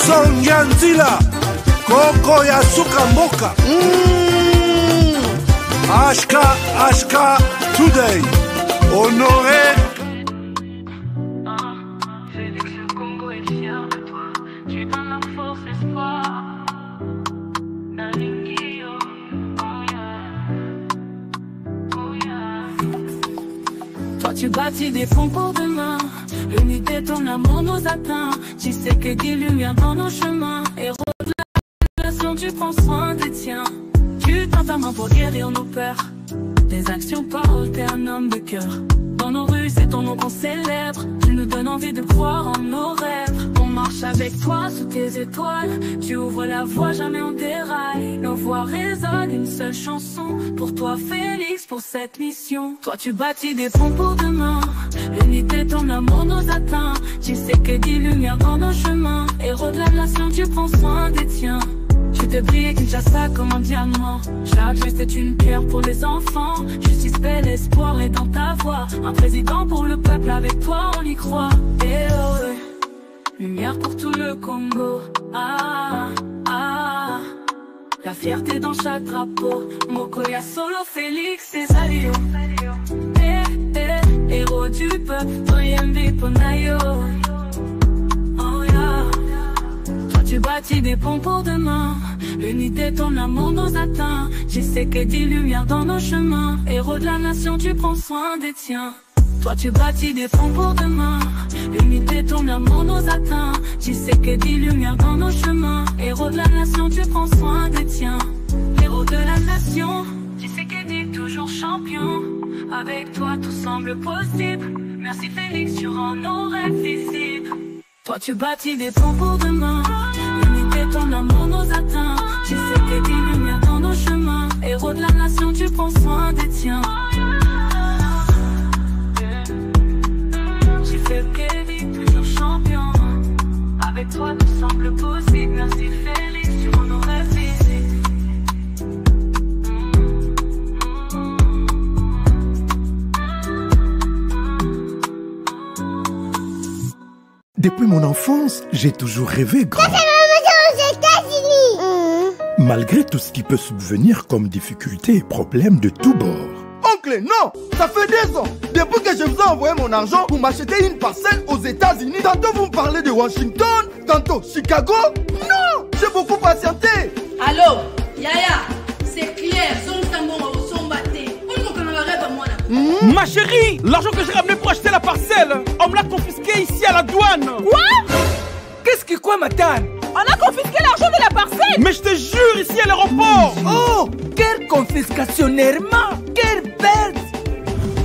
Sonyanzila Koko ya suka mboka Ashka today Honoré Félix le Congo est fier de toi. Tu donnes la force, l'espoir. Nalingio, oh yeah. Oh yeah. Toi tu bâtis des ponts pour demain. L'unité de ton amour nous atteint. Tu sais que des lumières dans nos chemins. Héros de la relation, tu prends soin des tiens. Tu tends ta main pour guérir nos peurs. Tes actions parlent, t'es un homme de cœur. Dans nos rues, c'est ton nom qu'on célèbre. Tu nous donnes envie de croire en nos rêves. On marche avec toi sous tes étoiles. Tu ouvres la voie, jamais on déraille. Nos voix résonnent, une seule chanson. Pour toi, Félix, pour cette mission. Toi, tu bâtis des ponts pour demain. L'unité, ton amour nous atteint. Tu sais que des lumières dans nos chemins. Héros de la nation, tu prends soin des tiens. Tu te brilles Kinshasa comme un diamant. Chaque geste est une pierre pour les enfants. Justice, paix, l'espoir est dans ta voix. Un président pour le peuple, avec toi on y croit. Et oh, ouais. Lumière pour tout le Congo. Ah, ah. La fierté dans chaque drapeau. Mokoya Solo, Félix et Salio. Héros du peuple, Toyembe Ponayo. Oh yeah. Tu bâtis des ponts pour demain. L'unité, ton amour nous atteint. Tu sais que des lumières dans nos chemins. Héros de la nation, tu prends soin des tiens. Toi, tu bâtis des ponts pour demain. L'unité, ton amour nous atteint. Tu sais que des lumières dans nos chemins. Héros de la nation, tu prends soin des tiens. Héros de la nation, tu sais que t'es toujours champion. Avec toi, tout semble possible. Merci Félix, tu rends nos rêves visibles. Toi tu bâtis des ponts pour demain. L'unité, ton amour nous atteint. Tu sais que des lumières dans nos chemins. Héros de la nation, tu prends soin des tiens. Tu fais que des toujours champion. Avec toi tout semble possible. Merci Félix, tu rends nos rêves visibles. Depuis mon enfance, j'ai toujours rêvé grand. aux États-Unis. Malgré tout ce qui peut subvenir comme difficultés et problèmes de tous bords. Oncle, non, ça fait 2 ans. Depuis que je vous ai envoyé mon argent pour m'acheter une parcelle aux États-Unis, tantôt vous me parlez de Washington, tantôt Chicago. Non, j'ai beaucoup patienté. Allô, Yaya, c'est clair, son batté. Ma chérie, l'argent que j'ai ramené pour acheter la parcelle, on me l'a confisqué ici à la douane. Quoi? Qu'est-ce que quoi, Matane? On a confisqué l'argent de la parcelle. Mais je te jure, ici à l'aéroport. Oh, quelle confiscationnairement. Quelle bête.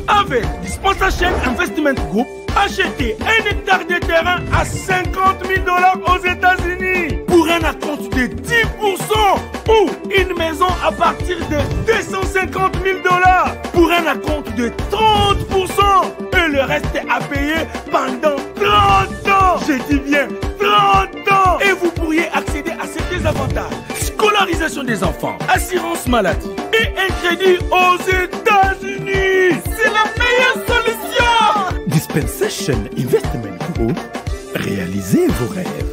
Avec Dispensation Investment Group, acheter 1 hectare de terrain à 50 000 $ aux États-Unis pour un acompte de 10% ou une maison à partir de 250 000 $ pour un acompte de 30% et le reste est à payer pendant 30 ans. Je dis bien 30 ans. Et vous pourriez accéder à ces désavantages: scolarisation des enfants, assurance maladie et un crédit aux États-Unis. C'est la meilleure solution. Dispensation Investment Group, réalisez vos rêves.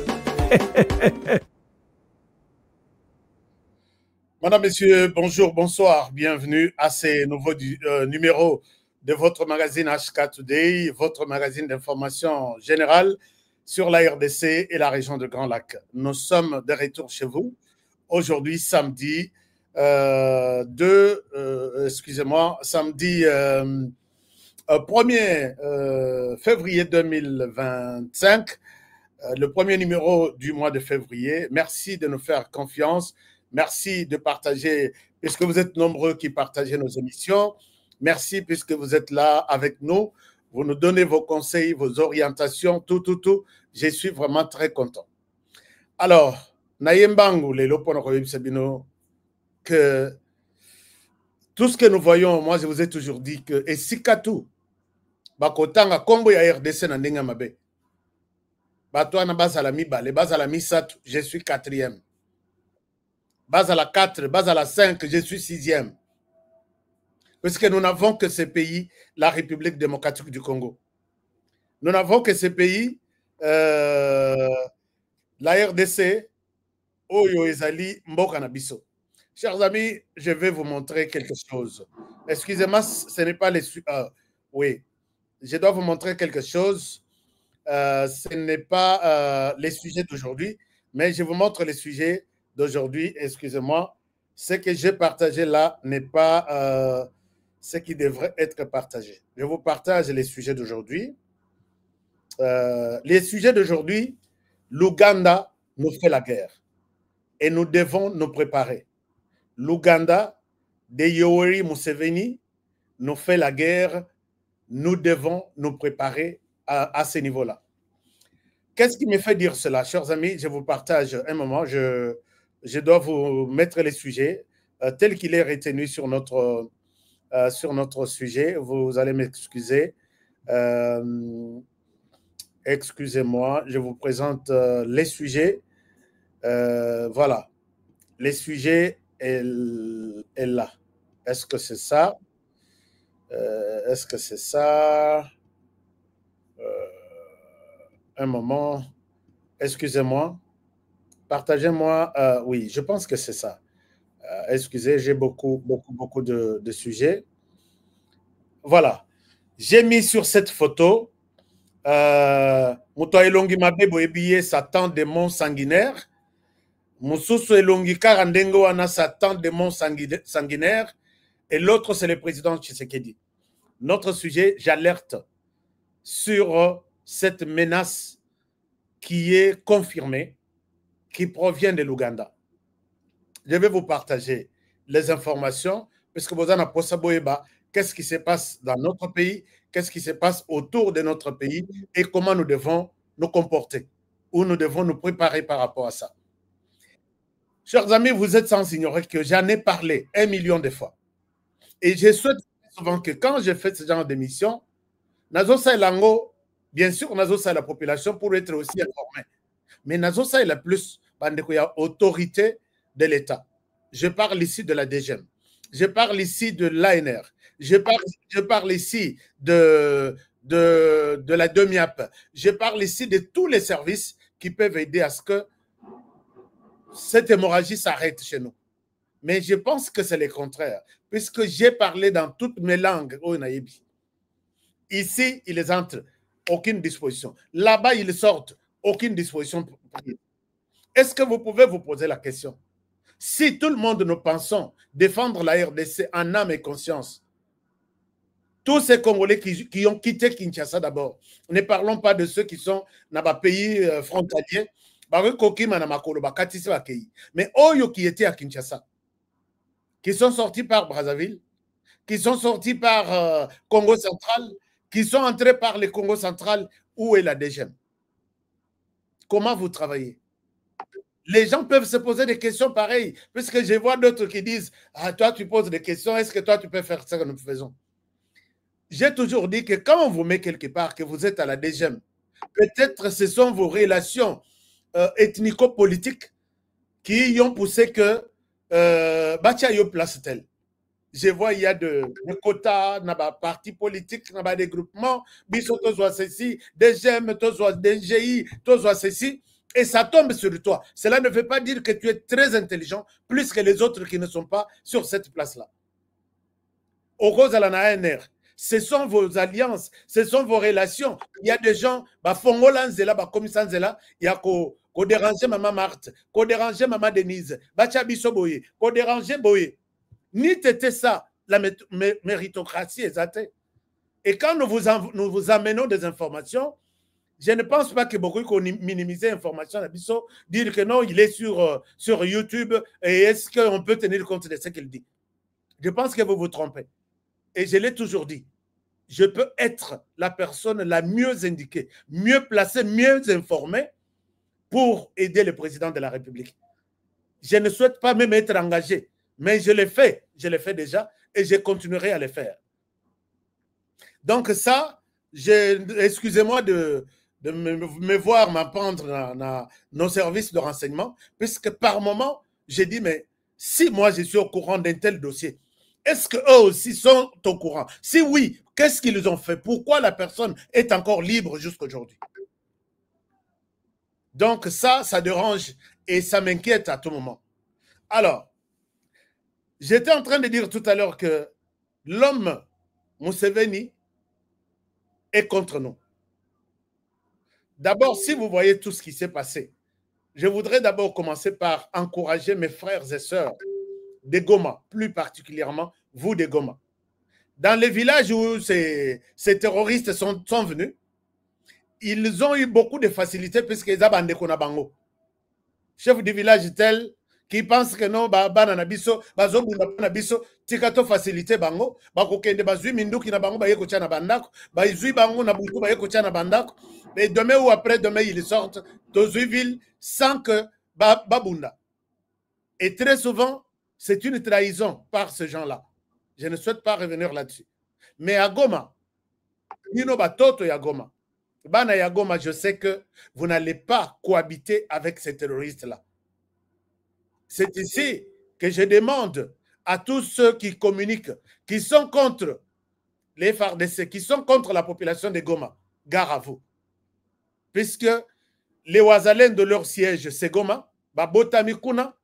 Madame, Messieurs, bonjour, bonsoir, bienvenue à ces nouveaux numéros de votre magazine HK Today, votre magazine d'information générale sur la RDC et la région de Grand Lac. Nous sommes de retour chez vous aujourd'hui, samedi 1er février 2025, le premier numéro du mois de février. Merci de nous faire confiance. Merci de partager, puisque vous êtes nombreux qui partagez nos émissions. Merci puisque vous êtes là avec nous. Vous nous donnez vos conseils, vos orientations, tout. Je suis vraiment très content. Alors, Nayembangu, les Loponokoyib Sabino, que tout ce que nous voyons, moi je vous ai toujours dit que, et Sikatu, Bakotanga, Kombo ya RDC na ndenge mabe. Batouana Bazalami Bale, Bazalami Satu, je suis 4e. Bazala 4, Bazala 5, je suis 6e. Parce que nous n'avons que ce pays, la République démocratique du Congo. Nous n'avons que ce pays la RDC, Oyo Ezali, Mboka na biso. Chers amis, je vais vous montrer quelque chose. Excusez-moi, ce n'est pas les... oui, je dois vous montrer quelque chose. Ce n'est pas les sujets d'aujourd'hui, mais je vous montre les sujets d'aujourd'hui. Excusez-moi, ce que j'ai partagé là n'est pas ce qui devrait être partagé. Je vous partage les sujets d'aujourd'hui. Les sujets d'aujourd'hui, l'Ouganda nous fait la guerre et nous devons nous préparer. L'Ouganda de Yoweri Museveni nous fait la guerre. Nous devons nous préparer à ce niveau-là. Qu'est-ce qui me fait dire cela, chers amis? Je vous partage un moment. Je dois vous mettre les sujets tels qu'il est retenu sur notre sujet. Vous allez m'excuser. Excusez-moi, je vous présente les sujets. Voilà. Les sujets est là. Est-ce que c'est ça? Est-ce que c'est ça? Un moment. Excusez-moi. Partagez-moi. Oui, je pense que c'est ça. Excusez, j'ai beaucoup de sujets. Voilà. J'ai mis sur cette photo Muto elongi mabebo ebiye Satan démon sanguinaire. Mususu elongi karandengo wana Satan démon sanguinaire. Et l'autre, c'est le président Tshisekedi. Notre sujet, j'alerte sur cette menace qui est confirmée, qui provient de l'Ouganda. Je vais vous partager les informations, parce que vous en avez posé qu'est-ce qui se passe dans notre pays, qu'est-ce qui se passe autour de notre pays et comment nous devons nous comporter, ou nous devons nous préparer par rapport à ça. Chers amis, vous êtes sans ignorer que j'en ai parlé 1 million de fois. Et je souhaite souvent que quand je fais ce genre d'émission, Nazosa Lango, bien sûr, Nazosa la population pour être aussi informé. Mais Nazosa est la plus autorité de l'État. Je parle ici de la DGM. Je parle ici de l'ANR. Je parle ici de la DEMIAP. Je parle ici de tous les services qui peuvent aider à ce que cette hémorragie s'arrête chez nous. Mais je pense que c'est le contraire, puisque j'ai parlé dans toutes mes langues au Naïbi. Ici, ils entrent, aucune disposition. Là-bas, ils sortent, aucune disposition. Est-ce que vous pouvez vous poser la question? Si tout le monde nous pensons défendre la RDC en âme et conscience, tous ces Congolais qui ont quitté Kinshasa d'abord, ne parlons pas de ceux qui sont dans les pays frontaliers, mais Oyo qui étaient à Kinshasa, qui sont sortis par Brazzaville, qui sont sortis par Congo central, qui sont entrés par le Congo central, où est la DGM? Comment vous travaillez? Les gens peuvent se poser des questions pareilles, puisque je vois d'autres qui disent « Ah, toi, tu poses des questions, est-ce que toi, tu peux faire ça que nous faisons ?» J'ai toujours dit que quand on vous met quelque part, que vous êtes à la DGM, peut-être ce sont vos relations ethnico-politiques qui ont poussé que Bachayo place tel. Je vois il y a des quotas, des partis politiques, des groupements, Biso tozoa ceci, DGM, tozoa DGI, tozoa ceci, et ça tombe sur toi. Cela ne veut pas dire que tu es très intelligent, plus que les autres qui ne sont pas sur cette place-là. Au cause de la ANR, ce sont vos alliances, ce sont vos relations. Il y a des gens, Fongolanzela, Komisanzela, il y a ko déranger maman Marthe, ko déranger maman Denise, Bachabiso Boye, ko déranger Boye. Ni t'était ça, la méritocratie exacte. Et quand nous vous amenons des informations, je ne pense pas que beaucoup qu'on minimise l'information, dire que non, il est sur YouTube et est-ce qu'on peut tenir compte de ce qu'il dit? Je pense que vous vous trompez. Et je l'ai toujours dit, je peux être la personne la mieux indiquée, mieux placée, mieux informée pour aider le président de la République. Je ne souhaite pas même être engagé, mais je l'ai fait déjà et je continuerai à le faire. Donc ça, excusez-moi de me voir m'apprendre dans nos services de renseignement, puisque par moment, j'ai dit, mais si moi je suis au courant d'un tel dossier, est-ce qu'eux aussi sont au courant? Si oui, qu'est-ce qu'ils ont fait? Pourquoi la personne est encore libre jusqu'à aujourd'hui? Donc ça dérange et ça m'inquiète à tout moment. Alors, j'étais en train de dire tout à l'heure que l'homme Museveni est contre nous. D'abord, si vous voyez tout ce qui s'est passé, je voudrais d'abord commencer par encourager mes frères et sœurs des Goma, plus particulièrement vous des Goma. Dans les villages où ces terroristes sont venus, ils ont eu beaucoup de facilité puisqu'ils ont bandé Konabango. Chef du village tel qui pense que non, bananabiso, bazobundabiso, tikato facilité bango, bakokende bazui minduki na bango bayeko tia na bandako, bazui bango na butu bayeko tia na bandako, et demain ou après demain ils sortent dans une ville sans que babunda. Et très souvent, c'est une trahison par ces gens-là. Je ne souhaite pas revenir là-dessus. Mais à Goma, Nino Batoto ya Goma, Bana ya Goma, je sais que vous n'allez pas cohabiter avec ces terroristes-là. C'est ici que je demande à tous ceux qui communiquent, qui sont contre les FARDC, qui sont contre la population de Goma, gare à vous. Puisque les Ouazalènes de leur siège, c'est Goma, Babotami Kuna,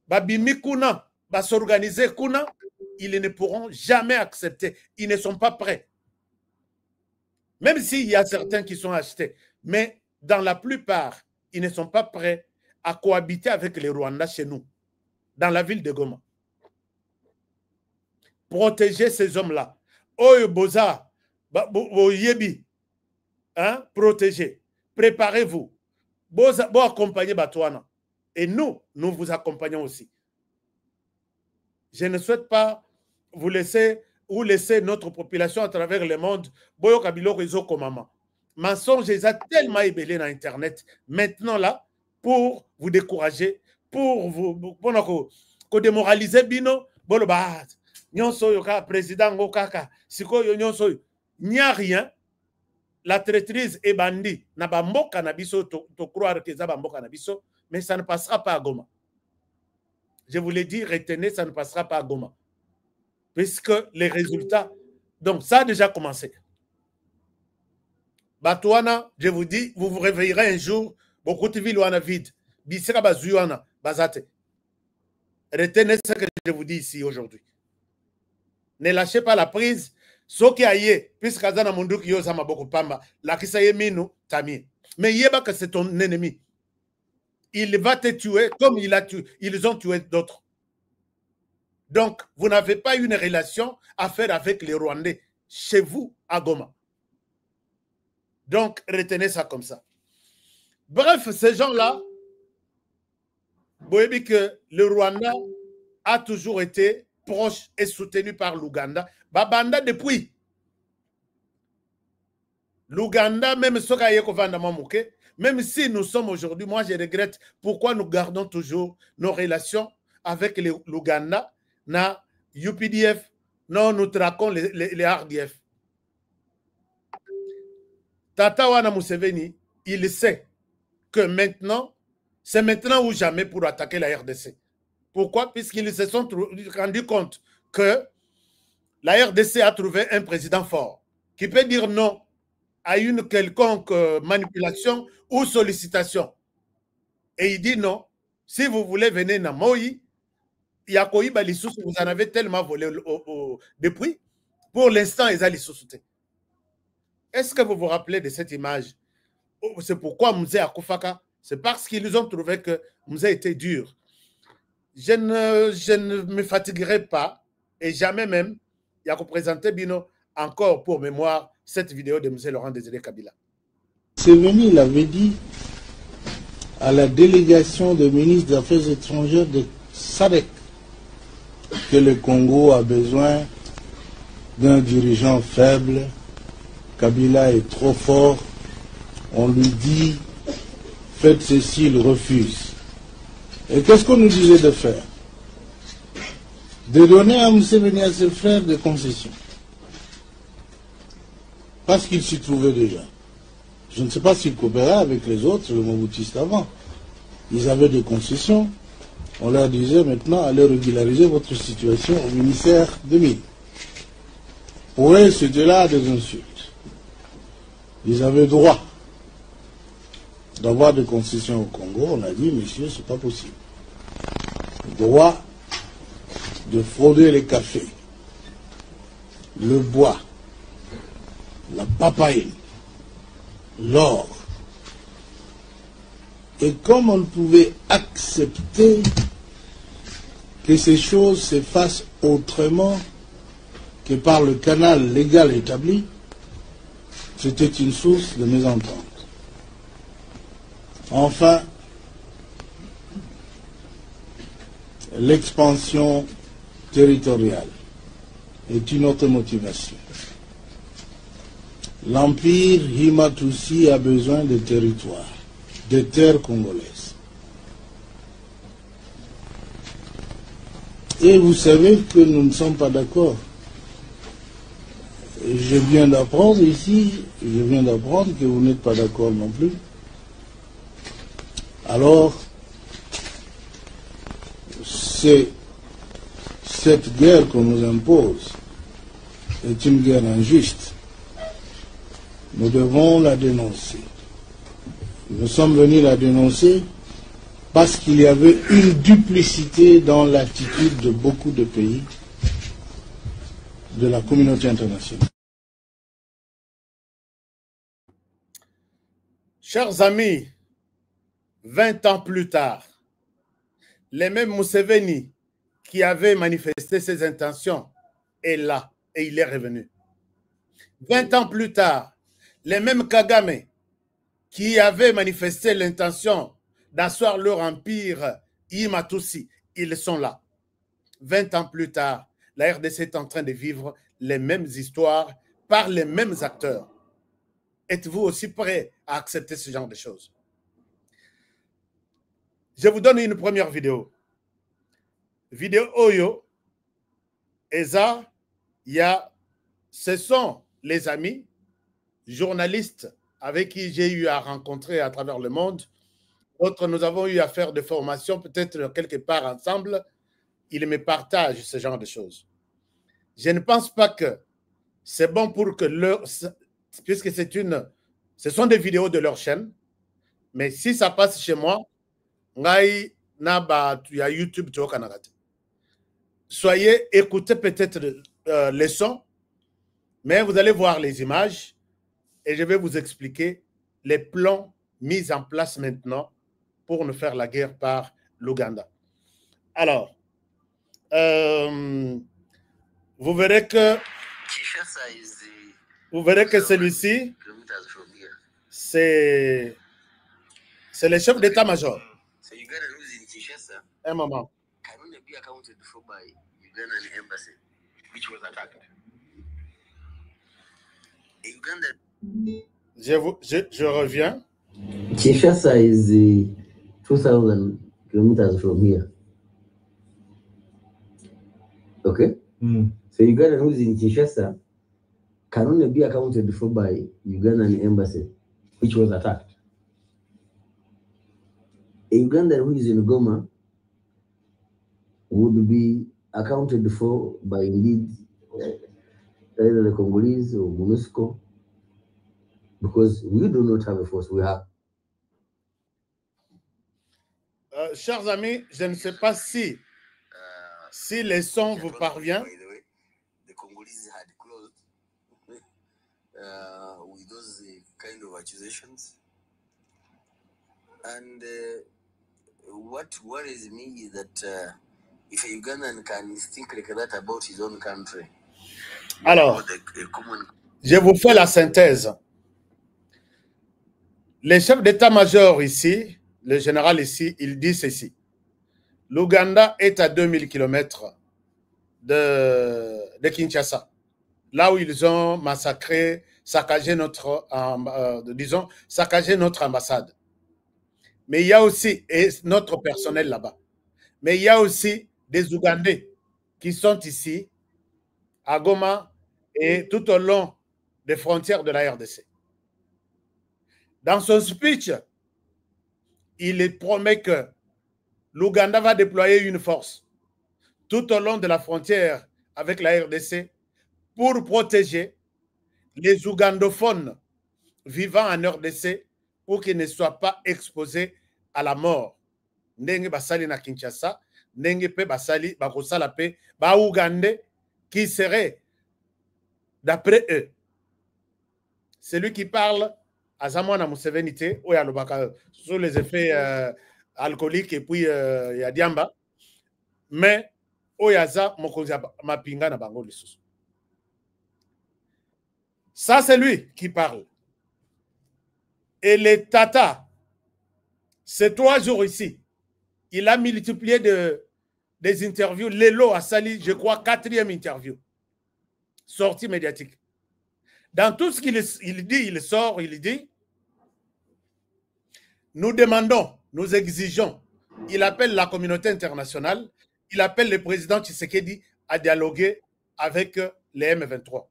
Babimi Kuna, s'organiser Kuna, ils ne pourront jamais accepter. Ils ne sont pas prêts. Même s'il y a certains qui sont achetés. Mais dans la plupart, ils ne sont pas prêts à cohabiter avec les Rwandais chez nous, dans la ville de Goma. Protégez ces hommes-là. Oyo Boza, Yebi, hein, protégez. Préparez-vous. Bon accompagner Batouana. Et nous vous accompagnons aussi. Je ne souhaite pas vous laisser ou laisser notre population à travers le monde. Boyo Kabilo Réseau Komama. Mensonges, ils ont tellement ébellé dans Internet. Maintenant là, pour vous décourager, pour vous démoraliser, bino, boloba, nyonso yoka, président Ngokaka, siko nyonso, il n'y a rien. La traîtrise est bandit. Na bambo canabiso, to croire que ça bambo canabiso, mais ça ne passera pas à Goma. Je vous l'ai dit, retenez, ça ne passera pas à Goma. Puisque les résultats, donc ça a déjà commencé. Batouana, je vous dis, vous vous réveillerez un jour, beaucoup de villes sont vides. Bisera bazuana, bazate. Retenez ce que je vous dis ici aujourd'hui. Ne lâchez pas la prise. Ce qui a eu, puisque Kazana Mundu qui yosama beaucoup pamba, la qui s'est minu, tami. Mais yeba que c'est ton ennemi. Il va te tuer comme ils ont tué d'autres. Donc, vous n'avez pas une relation à faire avec les Rwandais chez vous à Goma. Donc, retenez ça comme ça. Bref, ces gens-là, vous voyez que le Rwanda a toujours été proche et soutenu par l'Ouganda. Babanda depuis. L'Ouganda, même ce qu'il même si nous sommes aujourd'hui, moi je regrette pourquoi nous gardons toujours nos relations avec l'Ouganda, na UPDF, non, nous traquons les RDF. Tata Wana Museveni, il sait que maintenant, c'est maintenant ou jamais pour attaquer la RDC. Pourquoi? Puisqu'ils se sont rendus compte que la RDC a trouvé un président fort qui peut dire non à une quelconque manipulation ou sollicitation. Et il dit non, si vous voulez venir à Moï, Yakoui Balissous, vous en avez tellement volé depuis. Pour l'instant, ils allaient sous-souter. Est-ce que vous vous rappelez de cette image? C'est pourquoi Mzee Akufaka, c'est parce qu'ils ont trouvé que Mzee était dur. Je ne me fatiguerai pas, et jamais même, il y a représenté Bino encore pour mémoire cette vidéo de Mzee Laurent Désiré Kabila. Museveni l'avait dit à la délégation de ministres des Affaires étrangères de SADC que le Congo a besoin d'un dirigeant faible. Kabila est trop fort. On lui dit faites ceci, il refuse. Et qu'est-ce qu'on nous disait de faire? De donner à Museveni et à ses frères des concessions. Parce qu'il s'y trouvait déjà. Je ne sais pas s'ils coopéraient avec les autres, le Mobutiste avant. Ils avaient des concessions. On leur disait maintenant, allez régulariser votre situation au ministère des Mines. Pour eux, c'était là des insultes. Ils avaient droit. d'avoir des concessions au Congo, on a dit, monsieur, c'est pas possible. Droit de frauder les cafés, le bois, la papaye, l'or. Et comme on ne pouvait accepter que ces choses se fassent autrement que par le canal légal établi, c'était une source de mésentente. Enfin, l'expansion territoriale est une autre motivation. L'empire Himatoussi a besoin de territoires, de terres congolaises. Et vous savez que nous ne sommes pas d'accord. Je viens d'apprendre ici, que vous n'êtes pas d'accord non plus. Alors, cette guerre qu'on nous impose est une guerre injuste. Nous devons la dénoncer. Nous sommes venus la dénoncer parce qu'il y avait une duplicité dans l'attitude de beaucoup de pays de la communauté internationale. Chers amis, 20 ans plus tard, les mêmes Museveni qui avaient manifesté ses intentions est là et il est revenu. 20 ans plus tard, les mêmes Kagame qui avaient manifesté l'intention d'asseoir leur empire Himatoussi, ils sont là. 20 ans plus tard, la RDC est en train de vivre les mêmes histoires par les mêmes acteurs. Êtes-vous aussi prêts à accepter ce genre de choses? Je vous donne une première vidéo. Vidéo Oyo, Eza, ce sont les amis, journalistes avec qui j'ai eu à rencontrer à travers le monde. D'autres, nous avons eu à faire des formations, peut-être quelque part ensemble. Ils me partagent ce genre de choses. Je ne pense pas que c'est bon pour que puisque ce sont des vidéos de leur chaîne, mais si ça passe chez moi, il y a YouTube, soyez, écoutez peut-être les sons, mais vous allez voir les images et je vais vous expliquer les plans mis en place maintenant pour nous faire la guerre par l'Ouganda. Alors, vous verrez que celui-ci, c'est le chef d'état-major. Un moment. Je reviens. Kinshasa is 2,000 kilometers from here. Okay? So Uganda, who is in Kinshasa, can only be accounted for by Ugandan embassy, which was attacked. A Ugandan who is in Goma would be accounted for by indeed either the Congolese or MONUSCO, because we do not have a force. We have. Chers amis, je ne sais pas si les sons vous parviennent. The Congolese had closed with those kind of accusations. And what worries me is that if a Ugandan can think like that about his own country. Alors, je vous fais la synthèse. Le chef d'état-major ici, le général ici, il dit ceci. L'Ouganda est à 2000 km de Kinshasa, là où ils ont massacré, saccagé notre ambassade. Mais il y a aussi, et notre personnel là-bas, mais il y a aussi des Ougandais qui sont ici, à Goma et tout au long des frontières de la RDC. Dans son speech, il promet que l'Ouganda va déployer une force tout au long de la frontière avec la RDC pour protéger les ougandophones vivant en RDC pour qu'il ne soit pas exposé à la mort. Ndenge basali na Kinshasa, ndenge pe basali bakosala pe ba Ougandais qui serait d'après eux. Celui qui parle à Zamwana Museveni te ou alobaka sous les effets alcooliques et puis ya diamba, mais oyaza mokonzi mapinga na bango lisusu. Ça c'est lui qui parle. Et les Tata, ces 3 jours ici, il a multiplié des interviews. Lelo a sali, je crois, 4e interview. Sortie médiatique. Dans tout ce qu'il dit, il sort, il dit, nous demandons, nous exigeons, il appelle la communauté internationale, il appelle le président Tshisekedi à dialoguer avec les M23.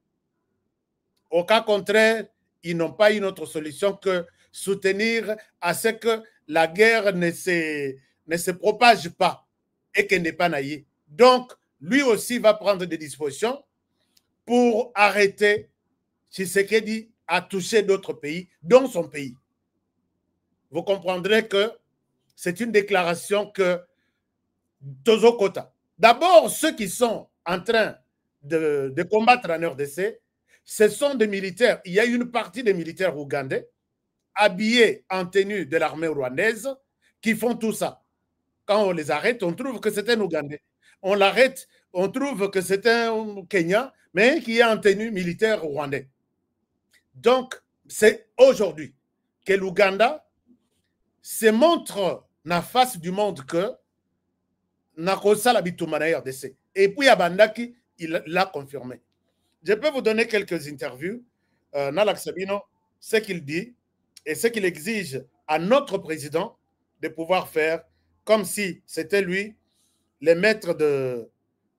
Au cas contraire, ils n'ont pas une autre solution que soutenir à ce que la guerre ne se propage pas et qu'elle n'est pas naïe. Donc, lui aussi va prendre des dispositions pour arrêter Tshisekedi à toucher d'autres pays, dont son pays. Vous comprendrez que c'est une déclaration que Tozo Kota. D'abord, ceux qui sont en train de combattre en RDC, ce sont des militaires. Il y a une partie des militaires ougandais habillés en tenue de l'armée rwandaise qui font tout ça. Quand on les arrête, on trouve que c'est un Ougandais. On l'arrête, on trouve que c'est un Kenyan, mais qui est en tenue militaire rwandais. Donc, c'est aujourd'hui que l'Ouganda se montre na face du monde que Nakosa la bitumana RDC. Et puis Abandaki, il l'a confirmé. Je peux vous donner quelques interviews. Nalak Sabino, ce qu'il dit et ce qu'il exige à notre président de pouvoir faire comme si c'était lui les maîtres de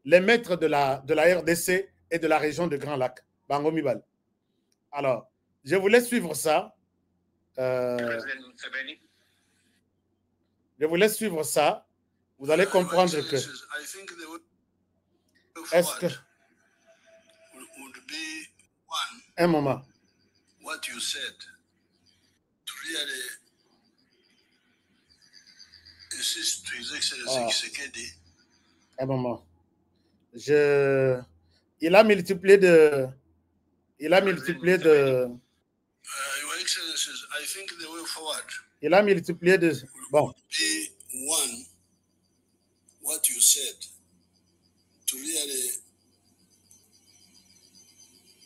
la RDC et de la région de Grand Lac, Bango Mibal. Alors, je vous laisse suivre ça. Je vous laisse suivre ça. Vous allez comprendre que... Est-ce que... Un moment. What you said to really insist to His Excellency Tshisekedi. Un moment. Il a multiplié de... Your Excellencies, I think the way forward. Il a multiplié de... Bon. Be one, what you said to really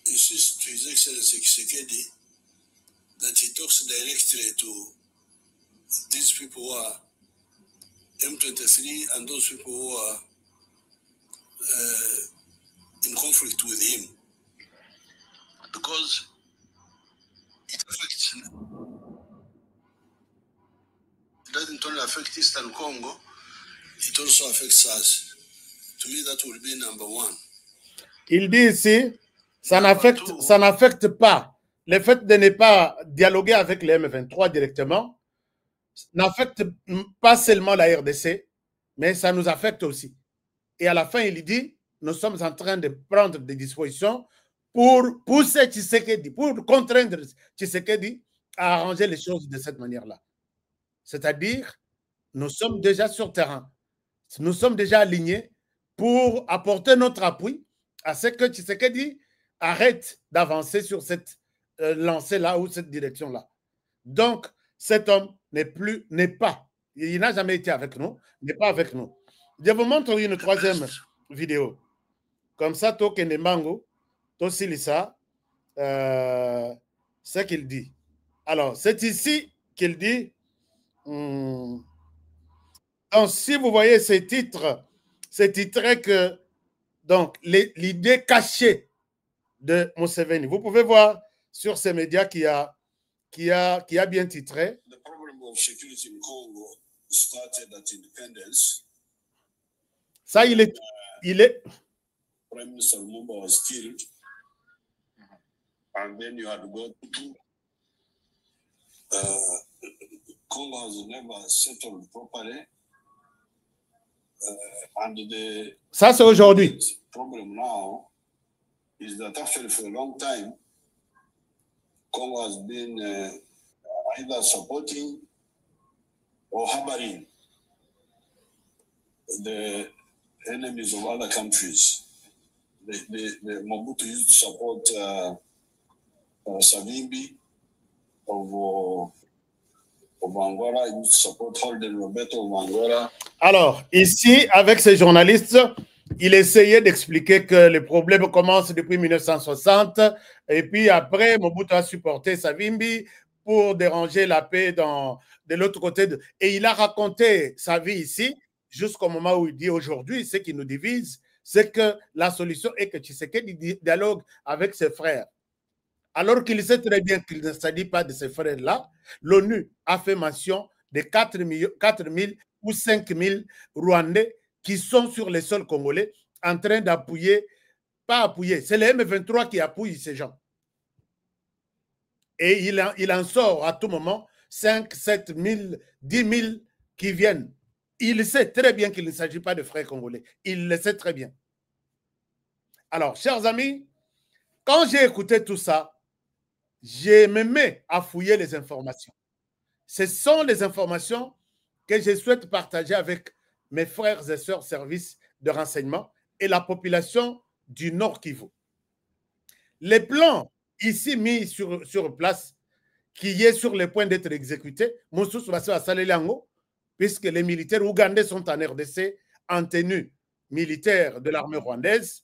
insist to His Excellency Tshisekedi that he talks directly to these people who are M23 and those people who are in conflict with him, because it affects, it doesn't only affect Eastern Congo, it also affects us. To me, that will be number one. Il dit ici, ça n'affecte pas le fait de ne pas dialoguer avec les M23 directement, n'affecte pas seulement la RDC, mais ça nous affecte aussi. Et à la fin, il dit, nous sommes en train de prendre des dispositions pour pousser Tshisekedi, pour contraindre Tshisekedi à arranger les choses de cette manière-là. C'est-à-dire, nous sommes déjà sur terrain. Nous sommes déjà alignés pour apporter notre appui à ce que Tshisekedi arrête d'avancer sur cette lancée-là ou cette direction-là. Donc, cet homme n'est pas, il n'a jamais été avec nous, n'est pas avec nous. Je vous montre une troisième vidéo. Comme ça, Tokende Mango, Tosilisa, ce qu'il dit. Alors, c'est ici qu'il dit, donc si vous voyez ces titres, c'est titré que, donc, l'idée cachée de Museveni. Vous pouvez voir sur ces médias qui a bien titré. The problem of security in Congo started at independence. Ça, il est Prime Minister Lumumba was killed, and then you had got Congo has never settled properly, and the ça c'est aujourd'hui. problem now is that actually for a long time Congo has been either supporting or harboring the enemies of other countries. The Mobutu used to support Savimbi of Angola, he used to support Holden Roberto of Angola. Alors, ici, avec ces journalistes, il essayait d'expliquer que le problème commence depuis 1960 et puis après, Mobutu a supporté Savimbi pour déranger la paix de l'autre côté. Et il a raconté sa vie ici jusqu'au moment où il dit aujourd'hui, ce qui nous divise, c'est que la solution est que Tshisekedi dialogue avec ses frères. Alors qu'il sait très bien qu'il ne s'agit pas de ces frères-là, l'ONU a fait mention de 4 000 ou 5 000 Rwandais qui sont sur les sols congolais en train d'appuyer, pas appuyer, c'est le M23 qui appuie ces gens. Et il en sort à tout moment 5, 7 000, 10 000 qui viennent. Il sait très bien qu'il ne s'agit pas de frères congolais. Il le sait très bien. Alors, chers amis, quand j'ai écouté tout ça, je me mets à fouiller les informations. Ce sont les informations que je souhaite partager avec mes frères et sœurs services de renseignement et la population du Nord Kivu. Les plans ici mis sur place, qui est sur le point d'être exécuté, puisque les militaires ougandais sont en RDC en tenue militaire de l'armée rwandaise.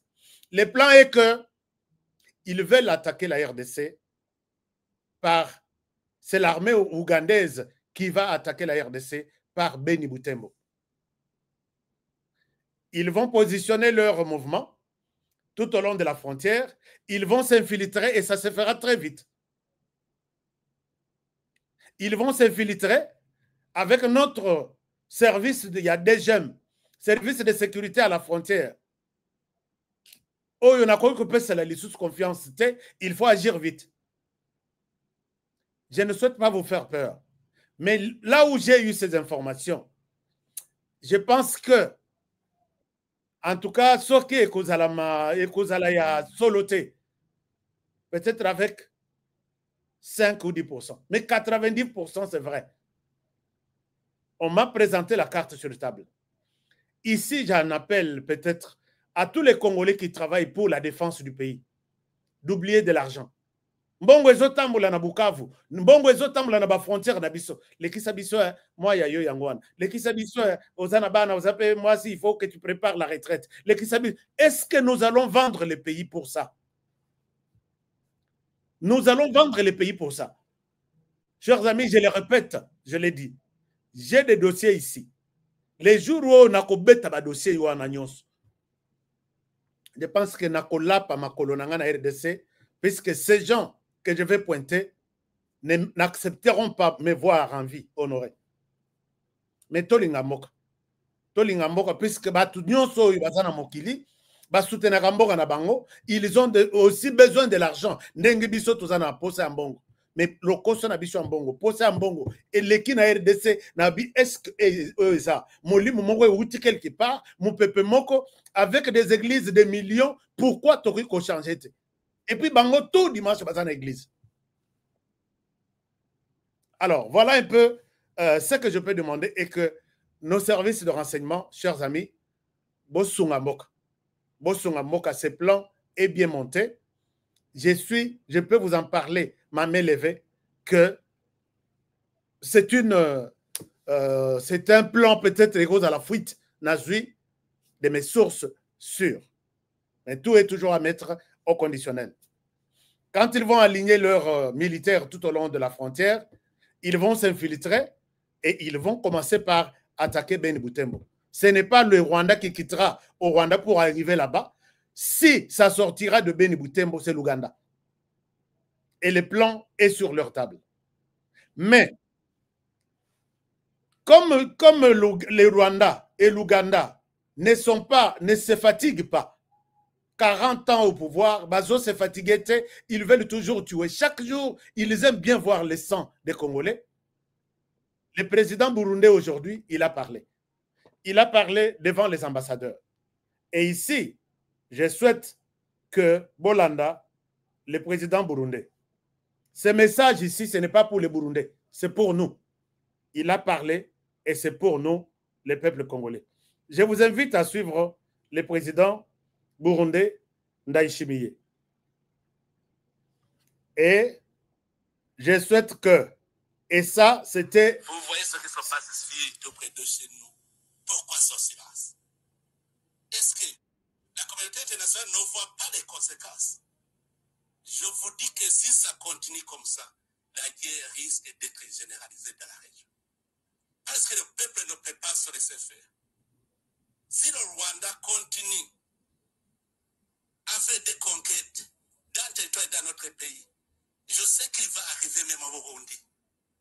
Le plan est qu'ils veulent attaquer la RDC c'est l'armée ougandaise qui va attaquer la RDC par Beni Butembo. Ils vont positionner leur mouvement tout au long de la frontière. Ils vont s'infiltrer et ça se fera très vite. Ils vont s'infiltrer avec notre service, il y a des GEM, service de sécurité à la frontière. Oh, il y en a quoi que peut se la sous confiance. Il faut agir vite. Je ne souhaite pas vous faire peur. Mais là où j'ai eu ces informations, je pense que, en tout cas, ce qui est soloté, peut-être avec 5 ou 10%. Mais 90%, c'est vrai. On m'a présenté la carte sur la table. Ici, j'en appelle peut-être à tous les Congolais qui travaillent pour la défense du pays d'oublier de l'argent. Mbongo ezotambola na Bukavu, mbongo ezotambola na ba frontière na biso. Lekisa biso moi ya yo yangwana. Lekisa biso ozana bana ozape moi si il faut que tu prépares la retraite. Lekisa biso, est-ce que nous allons vendre le pays pour ça? Nous allons vendre le pays pour ça. Chers amis, je le répète, je l'ai dit. J'ai des dossiers ici. Les jours où on a kobeta ba dossier yo na nyonso. Je pense que nakola pa makolonanga na RDC puisque ces gens que je vais pointer n'accepteront pas me voir en vie honoré. Mais tolinga moka. Tolinga moka puisque batu nyonso oyo bazana mokili basutenaka mboka na bango, ils ont aussi besoin de l'argent. Ndenge biso tozana pose ya mbongo. Mais lokoso na biso ya mbongo, pose ya mbongo eleki na RDC na bi est-ce que ça molimo moko euti quelque part, mon peuple moko avec des églises de millions, pourquoi t'aurais qu'on changer? Et puis, bango, tout dimanche, dans l'église. Alors, voilà un peu ce que je peux demander et que nos services de renseignement, chers amis, Bosunga Moka, ce plan est bien monté. Je peux vous en parler, ma main levée, que c'est un plan peut-être égaux à la fuite, Nazui, de mes sources sûres. Mais tout est toujours à mettre au conditionnel. Quand ils vont aligner leurs militaires tout au long de la frontière, ils vont s'infiltrer et ils vont commencer par attaquer Beni Butembo. Ce n'est pas le Rwanda qui quittera au Rwanda pour arriver là-bas. Si ça sortira de Beni Butembo, c'est l'Ouganda. Et le plan est sur leur table. Mais, comme le Rwanda et l'Ouganda ne se fatiguent pas, 40 ans au pouvoir, Bazo s'est fatigué, ils veulent toujours tuer. Chaque jour, ils aiment bien voir le sang des Congolais. Le président burundais aujourd'hui, il a parlé. Il a parlé devant les ambassadeurs. Et ici, je souhaite que Bolanda, le président burundais, ce message ici, ce n'est pas pour les Burundais. c'est pour nous. Il a parlé et c'est pour nous, les peuples congolais. Je vous invite à suivre le président burundais Ndayishimiye. Et je souhaite que, et ça, c'était... Vous voyez ce qui se passe ici, tout près de chez nous. Pourquoi ce silence? Est-ce que la communauté internationale ne voit pas les conséquences? Je vous dis que si ça continue comme ça, la guerre risque d'être généralisée dans la région. Parce que le peuple ne peut pas se laisser faire. Si le Rwanda continue à faire des conquêtes dans le territoire et dans notre pays, je sais qu'il va arriver même au Burundi.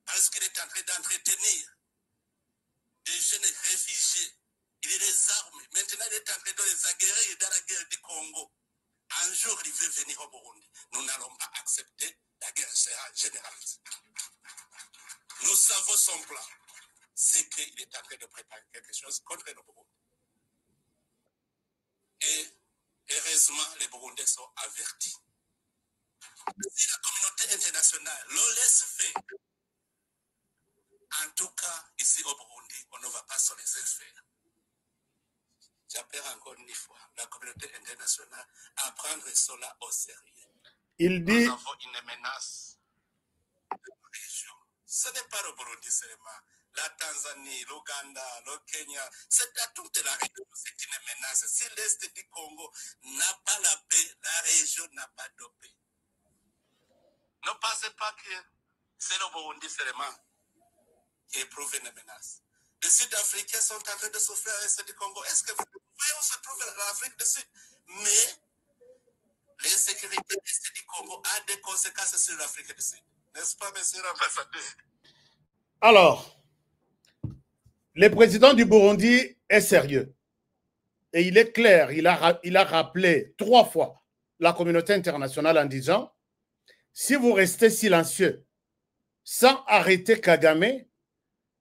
Parce qu'il est en train d'entretenir des jeunes réfugiés. Il a des armes. Maintenant, il est en train de les aguerrir dans la guerre du Congo. Un jour, il veut venir au Burundi. Nous n'allons pas accepter la guerre généralisée. Nous savons son plan. C'est qu'il est en train de préparer quelque chose contre le Burundi. Et heureusement, les Burundais sont avertis. Si la communauté internationale le laisse faire, en tout cas, ici au Burundi, on ne va pas se laisser faire. J'appelle encore une fois la communauté internationale à prendre cela au sérieux. Il dit... Nous avons une menace de la région. Ce n'est pas le Burundi seulement. La Tanzanie, l'Ouganda, le Kenya, c'est à toute la région, c'est une menace. Si l'Est du Congo n'a pas la paix, la région n'a pas de paix. Ne pensez pas que c'est le Burundi seulement qui éprouve une menace. Les Sud-Africains sont en train de souffrir à l'Est du Congo. Est-ce que vous voyez où se trouve l'Afrique du Sud? Mais l'insécurité de l'Est du Congo a des conséquences sur l'Afrique du Sud. N'est-ce pas, monsieur l'ambassadeur? Alors, le président du Burundi est sérieux. Et il est clair, il a rappelé 3 fois la communauté internationale en disant, si vous restez silencieux, sans arrêter Kagame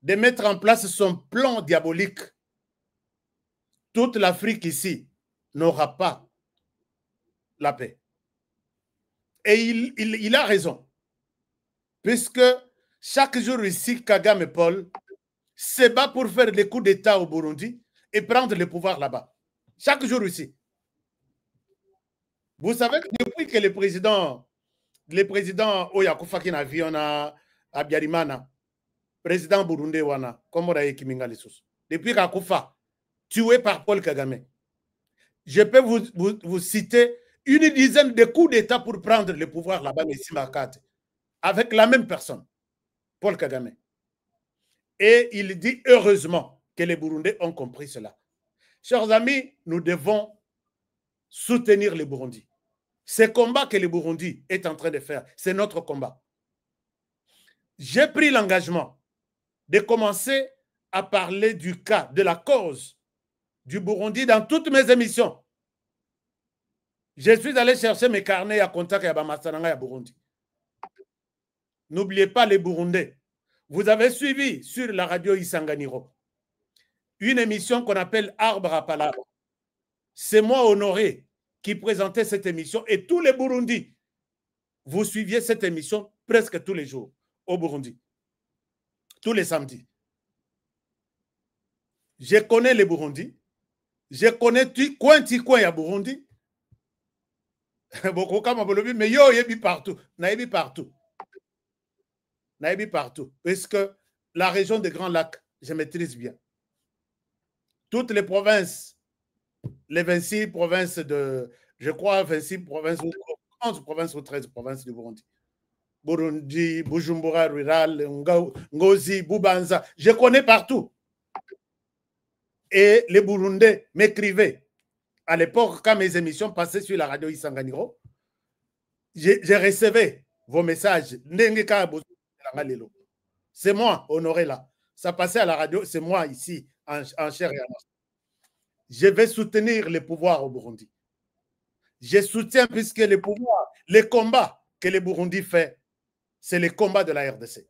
de mettre en place son plan diabolique, toute l'Afrique ici n'aura pas la paix. Et il a raison. Puisque chaque jour ici, Kagame Paul se bat pour faire des coups d'État au Burundi et prendre le pouvoir là-bas. Chaque jour ici. Vous savez que depuis que le président Oyakufa qui n'a vu à Biarimana, président burundais wana, comme on a Kiminga Lessos, depuis qu'Akufa, tué par Paul Kagame, je peux vous citer une dizaine de coups d'État pour prendre le pouvoir là-bas, avec la même personne, Paul Kagame. Et il dit heureusement que les Burundais ont compris cela. Chers amis, nous devons soutenir les Burundis. Ce combat que le Burundi est en train de faire, c'est notre combat. J'ai pris l'engagement de commencer à parler du cas, de la cause du Burundi dans toutes mes émissions. Je suis allé chercher mes carnets à contact à Bamasananga et à Burundi. N'oubliez pas les Burundais. Vous avez suivi sur la radio Isanganiro une émission qu'on appelle Arbre à Palabre. C'est moi, Honoré, qui présentait cette émission et tous les Burundis, vous suiviez cette émission presque tous les jours au Burundi, tous les samedis. Je connais les Burundis, je connais coin à Burundi, mais yo, yebi partout, naïbi partout. Naïbi partout, parce que la région des Grands Lacs, je maîtrise bien. Toutes les provinces, les 26 provinces de, je crois, 26 provinces, 11 provinces ou 13 provinces du Burundi. Burundi, Bujumbura, Rural, Ngozi, Bubanza, je connais partout. Et les Burundais m'écrivaient. À l'époque, quand mes émissions passaient sur la radio Isanganiro, je recevais vos messages. C'est moi, Honoré là. Ça passait à la radio, c'est moi ici, en chair et en os. Je vais soutenir les pouvoirs au Burundi. Je soutiens puisque les pouvoirs, les combats que le Burundi fait, c'est les combats de la RDC.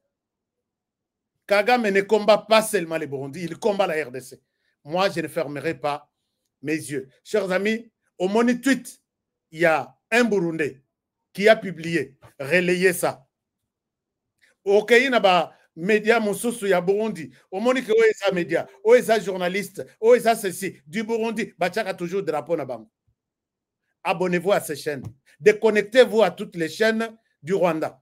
Kagame ne combat pas seulement les Burundi, il combat la RDC. Moi, je ne fermerai pas mes yeux. Chers amis, au Money Tweet, il y a un Burundais qui a publié, relayé ça. Ok, média mosusu ya Burundi omoni ke oyo eza média oyo eza journaliste oyo eza ceci du Burundi batiaka toujours drapeau na bango. Abonnez-vous à ces chaînes, déconnectez-vous à toutes les chaînes du Rwanda.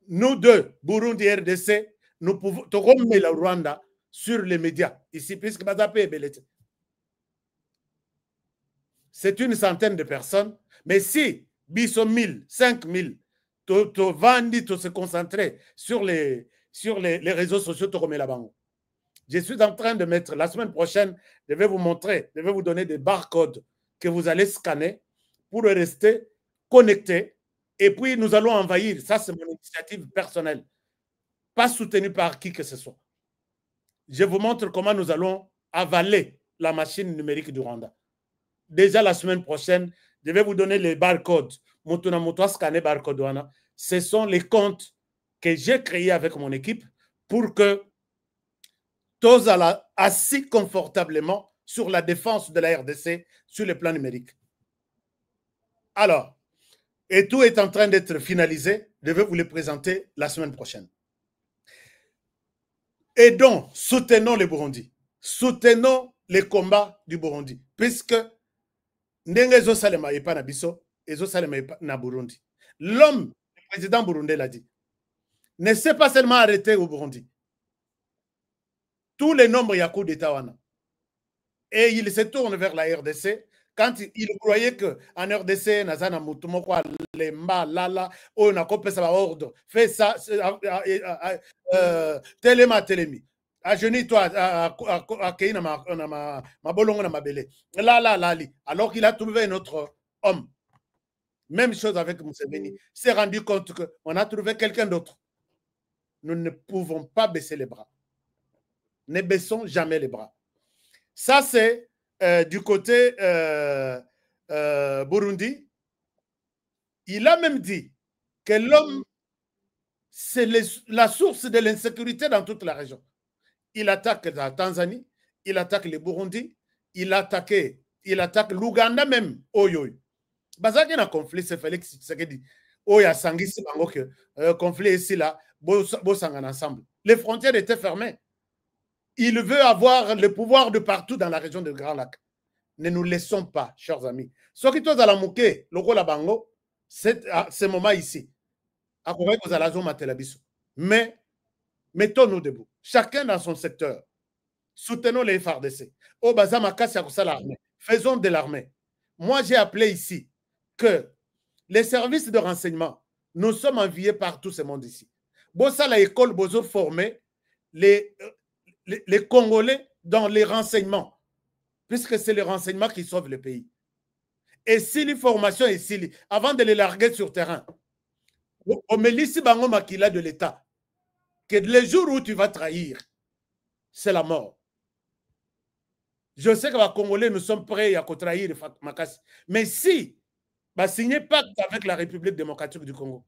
Nous deux, Burundi et RDC, nous pouvons remettre le Rwanda sur les médias ici puisque c'est une centaine de personnes, mais si biso 1000, 5000 Vandi, se concentrer sur les réseaux sociaux, je suis en train de mettre, la semaine prochaine, je vais vous montrer, je vais vous donner des barcodes que vous allez scanner pour rester connectés. Et puis, nous allons envahir. Ça, c'est mon initiative personnelle. Pas soutenue par qui que ce soit. Je vous montre comment nous allons avaler la machine numérique du Rwanda. Déjà, la semaine prochaine, je vais vous donner les barcodes. Ce sont les comptes que j'ai créés avec mon équipe pour que tous soient assis confortablement sur la défense de la RDC sur le plan numérique. Alors, et tout est en train d'être finalisé. Je vais vous le présenter la semaine prochaine. Et donc, soutenons le Burundi. Soutenons les combats du Burundi. Puisque Ndengezo Salema et pas na biso, Ezo Salema et pas na Burundi. L'homme, le président burundais l'a dit, ne s'est pas seulement arrêté au Burundi. Tous les nombres, il y a coup d'État. Et il se tourne vers la RDC quand il croyait qu'en RDC, Nazana Moutumokwa, Lemba, Lala, on a coupé ça ordre, fais ça, téléma, télémi. Agenille-toi, à Keina, ma bolongo, ma belle. Lali. Alors qu'il a trouvé un autre homme. Même chose avec Museveni. S'est rendu compte qu'on a trouvé quelqu'un d'autre. Nous ne pouvons pas baisser les bras. Ne baissons jamais les bras. Ça, c'est du côté Burundi. Il a même dit que l'homme, c'est la source de l'insécurité dans toute la région. Il attaque la Tanzanie, il attaque le Burundi, il attaque l'Ouganda même. Oyoy. Bazaki na conflit, c'est Félix Tshisekedi. Oya Sangisi Bango que conflit ici là, Bosangan ensemble. Les frontières étaient fermées. Il veut avoir le pouvoir de partout dans la région de Grand Lac. Ne nous laissons pas, chers amis. Ce qui est à la mouké, le rôle à Bango, c'est à ce moment ici. Mais mettons-nous debout. Chacun dans son secteur. Soutenons les FARDC. Faisons de l'armée. Moi, j'ai appelé ici que les services de renseignement, nous sommes enviés par tout ce monde ici. Bossa la école, Bozo former les Congolais dans les renseignements, puisque c'est les renseignements qui sauvent le pays. Et si les formations ici, avant de les larguer sur terrain, on met l'ici bango makila de l'État, que les jours où tu vas trahir, c'est la mort. Je sais que les Congolais, nous sommes prêts à trahir Makassi. Mais si, bah, signez pacte avec la République démocratique du Congo,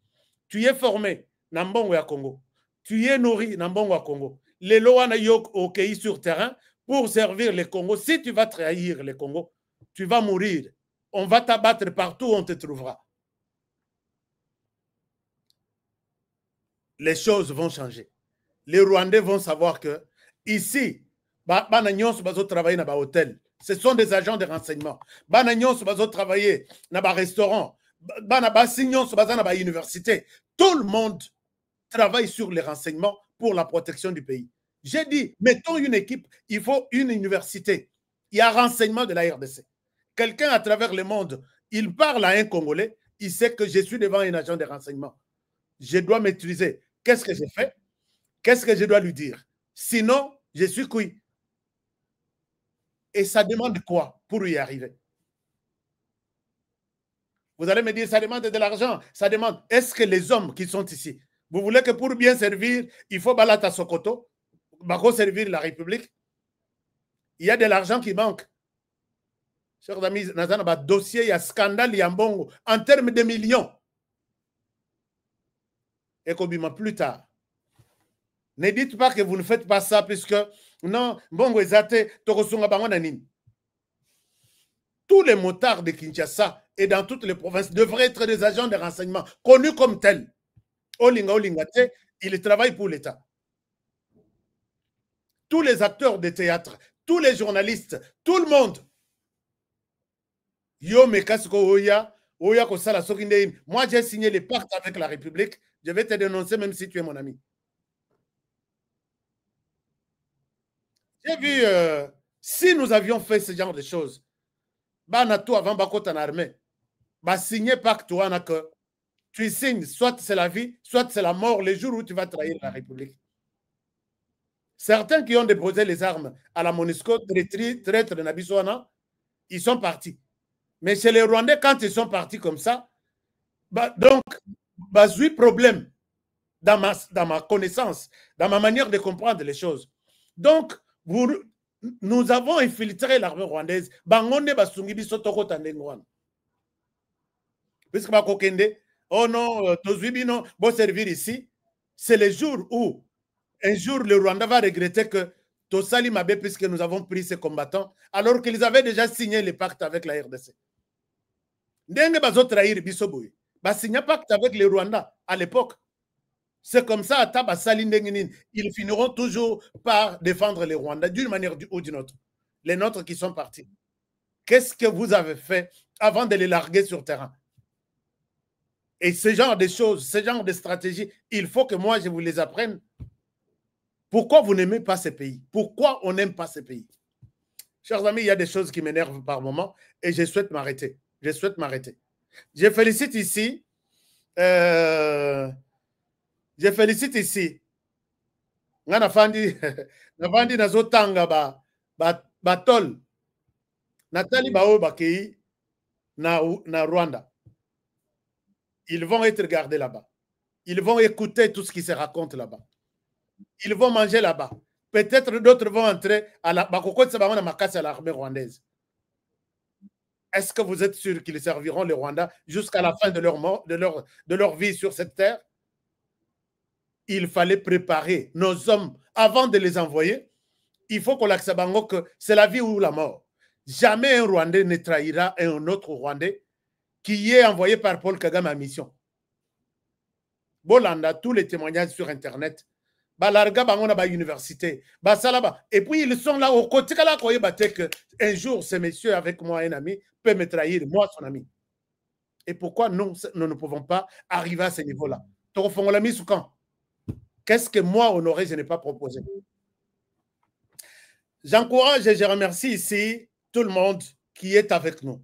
tu es formé, Nambongo ya Congo, tu es nourri, Nambongo ya Congo, les lois au pays sur terrain pour servir les Congos. Si tu vas trahir les Congos, tu vas mourir. On va t'abattre partout où on te trouvera. Les choses vont changer. Les Rwandais vont savoir que ici, ce sont des agents de renseignement. Ils travailler dans les restaurants, dans les universités. Tout le monde travaille sur les renseignements pour la protection du pays. J'ai dit, mettons une équipe, il faut une université. Il y a renseignement de la RDC. Quelqu'un à travers le monde, il parle à un Congolais, il sait que je suis devant un agent de renseignement. Je dois maîtriser. Qu'est-ce que j'ai fait? Qu'est-ce que je dois lui dire? Sinon, je suis cuit. Et ça demande quoi pour y arriver? Vous allez me dire, ça demande de l'argent. Ça demande, est-ce que les hommes qui sont ici, vous voulez que pour bien servir, il faut Balata Sokoto, Bako servir la République? Il y a de l'argent qui manque. Chers amis, il y a un dossier, il y a un scandale, il y a un bongo, en termes de millions. Et Kobima, plus tard. Ne dites pas que vous ne faites pas ça, puisque, non, bongo ezate, tokosunga bango nanini. Tous les motards de Kinshasa et dans toutes les provinces devraient être des agents de renseignement, connus comme tels. Olinga, Ils travaillent pour l'État. Tous les acteurs de théâtre, tous les journalistes, tout le monde. Yo mekasko oya, oya ko sala sokinde. Moi j'ai signé les pactes avec la République. Je vais te dénoncer même si tu es mon ami. J'ai vu, si nous avions fait ce genre de choses, Banato avant Bakot en armée, bah signer pacte toi que tu signes, soit c'est la vie, soit c'est la mort, les jours où tu vas trahir la République. Certains qui ont déposé les armes à la MONUSCO, traîtres de Nabiswana, ils sont partis. Mais chez les Rwandais, quand ils sont partis comme ça, bah, donc, bah, j'ai problème dans ma connaissance, dans ma manière de comprendre les choses. Donc, nous avons infiltré l'armée rwandaise. Puisque oh non, Tozuibino, bon servir ici, c'est le jour où un jour le Rwanda va regretter que Tosali Mabe, puisque nous avons pris ces combattants, alors qu'ils avaient déjà signé le pacte avec la RDC. Ndenge bazo trahir bisoboui. Ba signé pacte avec le Rwanda à l'époque. C'est comme ça, ils finiront toujours par défendre les Rwandais d'une manière ou d'une autre. Les nôtres qui sont partis. Qu'est-ce que vous avez fait avant de les larguer sur terrain? Et ce genre de choses, ce genre de stratégies, il faut que moi je vous les apprenne. Pourquoi vous n'aimez pas ces pays? Pourquoi on n'aime pas ces pays? Chers amis, il y a des choses qui m'énervent par moment et je souhaite m'arrêter. Je souhaite m'arrêter. Je félicite ici Ngana fandi nazotanga batol Nathalie bao bakei na Rwanda. Ils vont être gardés là-bas. Ils vont écouter tout ce qui se raconte là-bas. Ils vont manger là-bas. Peut-être d'autres vont entrer à l'armée rwandaise. Est-ce que vous êtes sûr qu'ils serviront le Rwanda jusqu'à la fin de leur mort, de leur vie sur cette terre? Il fallait préparer nos hommes avant de les envoyer. Il faut qu'on l'accepte que c'est la vie ou la mort. Jamais un Rwandais ne trahira un autre Rwandais qui est envoyé par Paul Kagame à mission. Bolanda, tous les témoignages sur Internet. Balarga bangona ba université. Basalaba. Et puis ils sont là au côté que un jour ce monsieur avec moi un ami peut me trahir, moi son ami. Et pourquoi nous ne pouvons pas arriver à ce niveau-là? Qu'est-ce que moi, Honoré, je n'ai pas proposé? J'encourage et je remercie ici tout le monde qui est avec nous.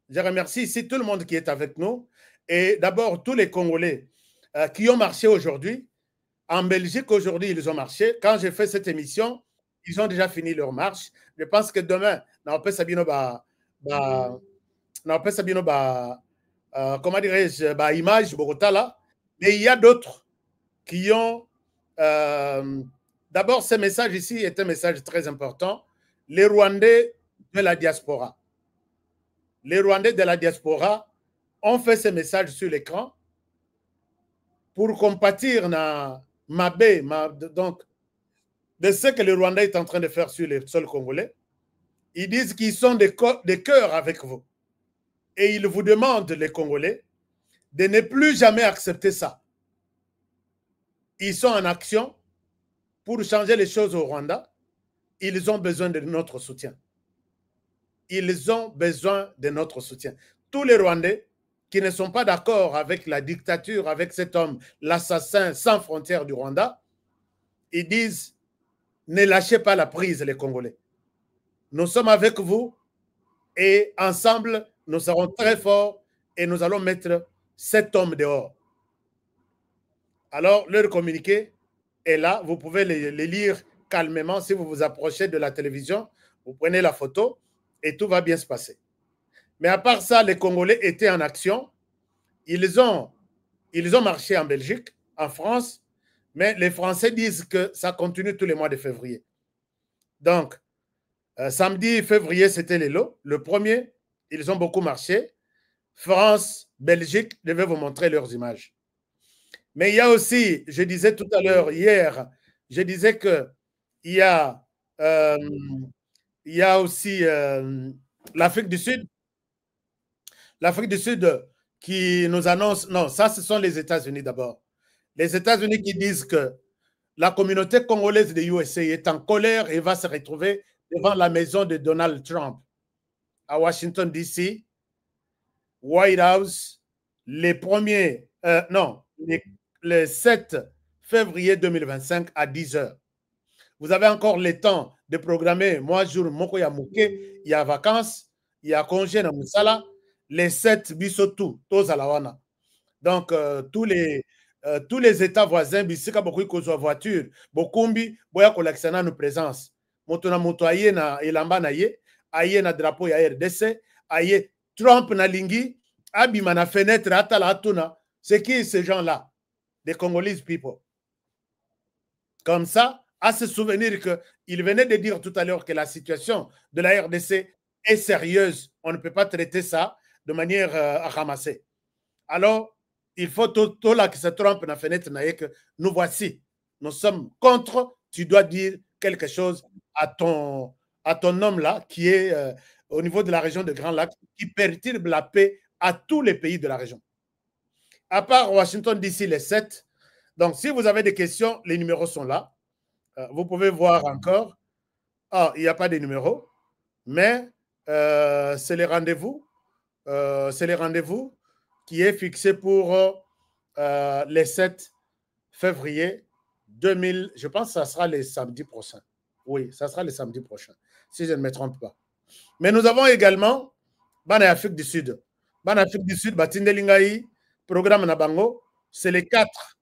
Je remercie ici tout le monde qui est avec nous. Et d'abord, tous les Congolais qui ont marché aujourd'hui. En Belgique, aujourd'hui, ils ont marché. Quand j'ai fait cette émission, ils ont déjà fini leur marche. Je pense que demain, comment dirais-je, image, Bogota là. Mais il y a d'autres qui ont... D'abord, ce message ici est un message très important. Les Rwandais de la diaspora. Les Rwandais de la diaspora ont fait ce message sur l'écran pour compatir donc, de ce que le Rwanda est en train de faire sur le sol congolais. Ils disent qu'ils sont des cœurs avec vous. Et ils vous demandent, les Congolais, de ne plus jamais accepter ça. Ils sont en action pour changer les choses au Rwanda. Ils ont besoin de notre soutien. Ils ont besoin de notre soutien. Tous les Rwandais qui ne sont pas d'accord avec la dictature, avec cet homme, l'assassin sans frontières du Rwanda, ils disent, ne lâchez pas la prise, les Congolais. Nous sommes avec vous et ensemble, nous serons très forts et nous allons mettre cet homme dehors. Alors, leur communiqué est là. Vous pouvez les lire calmement. Si vous vous approchez de la télévision, vous prenez la photo et tout va bien se passer. Mais à part ça, les Congolais étaient en action. Ils ont marché en Belgique, en France, mais les Français disent que ça continue tous les mois de février. Donc, samedi, février, c'était les lots. Le premier, ils ont beaucoup marché. France, Belgique, je vais vous montrer leurs images. Mais il y a aussi, je disais tout à l'heure, hier, je disais qu'il y a aussi l'Afrique du Sud. L'Afrique du Sud qui nous annonce, non, ça ce sont les États-Unis d'abord. Les États-Unis qui disent que la communauté congolaise des USA est en colère et va se retrouver devant la maison de Donald Trump à Washington, D.C., White House, le 7 février 2025 à 10h. Vous avez encore le temps de programmer. Moi, jour moko ya mouke, il y a vacances, il y a congé dans Moussala, les 7 bisotou, tous à la wana. Donc, tous les États voisins, bisika beaucoup de voiture, bokumbi, boya kolakisana nos présences. Motona moto aye na elamba na ye, aye na drapeau ya RDC, aye Trump na lingi, abima na fenêtre atala atuna. C'est qui ces gens-là? Des Congolese people. Comme ça, à se souvenir qu'il venait de dire tout à l'heure que la situation de la RDC est sérieuse. On ne peut pas traiter ça de manière à ramasser. Alors, il faut tout là que se trompe dans la fenêtre, que nous voici. Nous sommes contre. Tu dois dire quelque chose à ton homme là, qui est au niveau de la région de Grand Lac, qui perturbe la paix à tous les pays de la région. À part Washington DC, les 7. Donc, si vous avez des questions, les numéros sont là. Vous pouvez voir encore. Ah, il n'y a pas de numéros, mais c'est les rendez-vous. C'est les rendez-vous qui est fixé pour les 7 février 2000. Je pense que ça sera les samedis prochains. Oui, ça sera les samedis prochains, si je ne me trompe pas. Mais nous avons également Bana Afrique du Sud. Bana Afrique du Sud, Batinde Lingaï, programme Nabango, c'est les 4.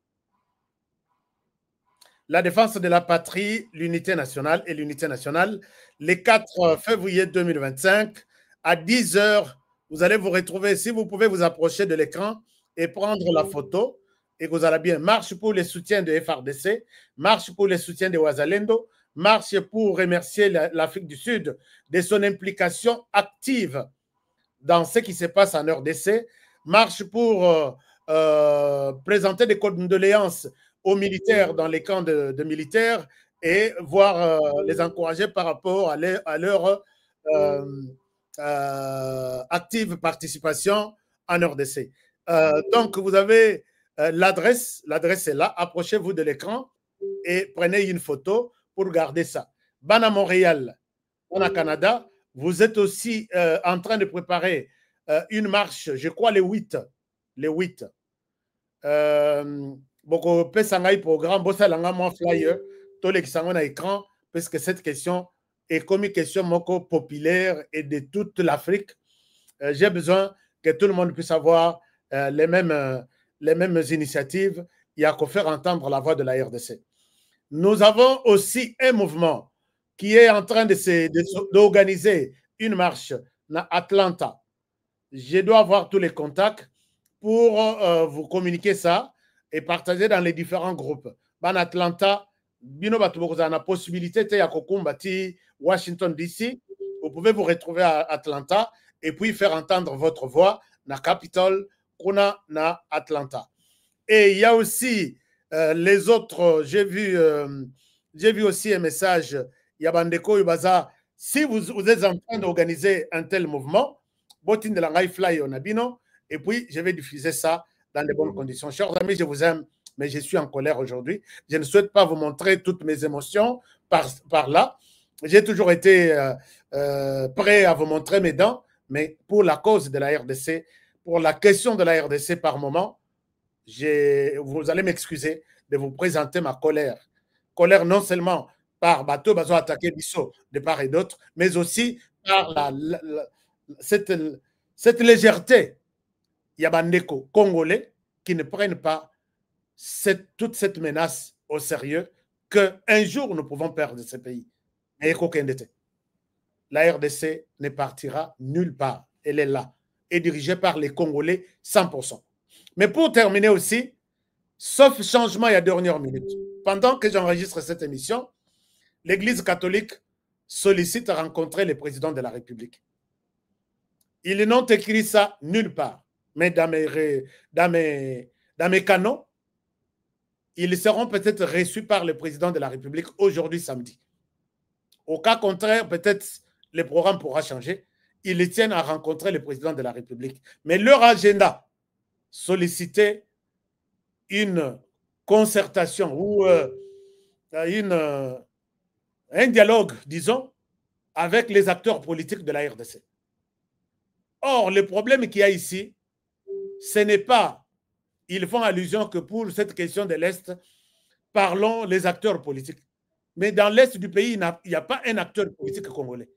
La défense de la patrie, l'unité nationale et l'unité nationale, les 4 février 2025, à 10h, vous allez vous retrouver, si vous pouvez vous approcher de l'écran et prendre la photo, et vous allez bien, marche pour les soutiens de FRDC, marche pour les soutiens de Ouazalendo, marche pour remercier l'Afrique du Sud de son implication active dans ce qui se passe en RDC, marche pour présenter des condoléances aux militaires dans les camps de militaires et voir les encourager par rapport à leur active participation en RDC. Donc, vous avez l'adresse est là, approchez-vous de l'écran et prenez une photo pour garder ça. Bana Montréal, Bana Canada, vous êtes aussi en train de préparer une marche, je crois les 8. Beaucoup de programme, beaucoup flyer, tous les qui sont à l'écran, parce que cette question est comme une question populaire et de toute l'Afrique. J'ai besoin que tout le monde puisse avoir les mêmes initiatives. Il y a qu'à faire entendre la voix de la RDC. Nous avons aussi un mouvement qui est en train d'organiser une marche à Atlanta. Je dois avoir tous les contacts pour vous communiquer ça et partager dans les différents groupes. En Atlanta, bino batu na possibilité de kokumbati Washington DC. Vous pouvez vous retrouver à Atlanta et puis faire entendre votre voix na Capitol, kuna na Atlanta. Et il y a aussi les autres. J'ai vu aussi un message. Yabandeko Yubaza. Si vous êtes en train d'organiser un tel mouvement, botin de la fly on abino. Et puis je vais diffuser ça dans de bonnes conditions. Chers amis, je vous aime, mais je suis en colère aujourd'hui. Je ne souhaite pas vous montrer toutes mes émotions par là. J'ai toujours été prêt à vous montrer mes dents, mais pour la cause de la RDC, pour la question de la RDC par moment, vous allez m'excuser de vous présenter ma colère. Colère non seulement par bateau, bateau attaqué Bissot de part et d'autre, mais aussi par cette légèreté. Il y a des Congolais qui ne prennent pas toute cette menace au sérieux qu'un jour nous pouvons perdre ce pays. La RDC ne partira nulle part. Elle est là et dirigée par les Congolais 100%. Mais pour terminer aussi, sauf changement il y a dernière minute, pendant que j'enregistre cette émission, l'Église catholique sollicite à rencontrer le président de la République. Ils n'ont écrit ça nulle part. Mais dans mes canaux, ils seront peut-être reçus par le président de la République aujourd'hui samedi. Au cas contraire, peut-être le programme pourra changer. Ils tiennent à rencontrer le président de la République. Mais leur agenda, solliciter une concertation ou un dialogue, disons, avec les acteurs politiques de la RDC. Or, le problème qu'il y a ici, ce n'est pas, ils font allusion que pour cette question de l'Est, parlons les acteurs politiques. Mais dans l'Est du pays, il n'y a pas un acteur politique congolais.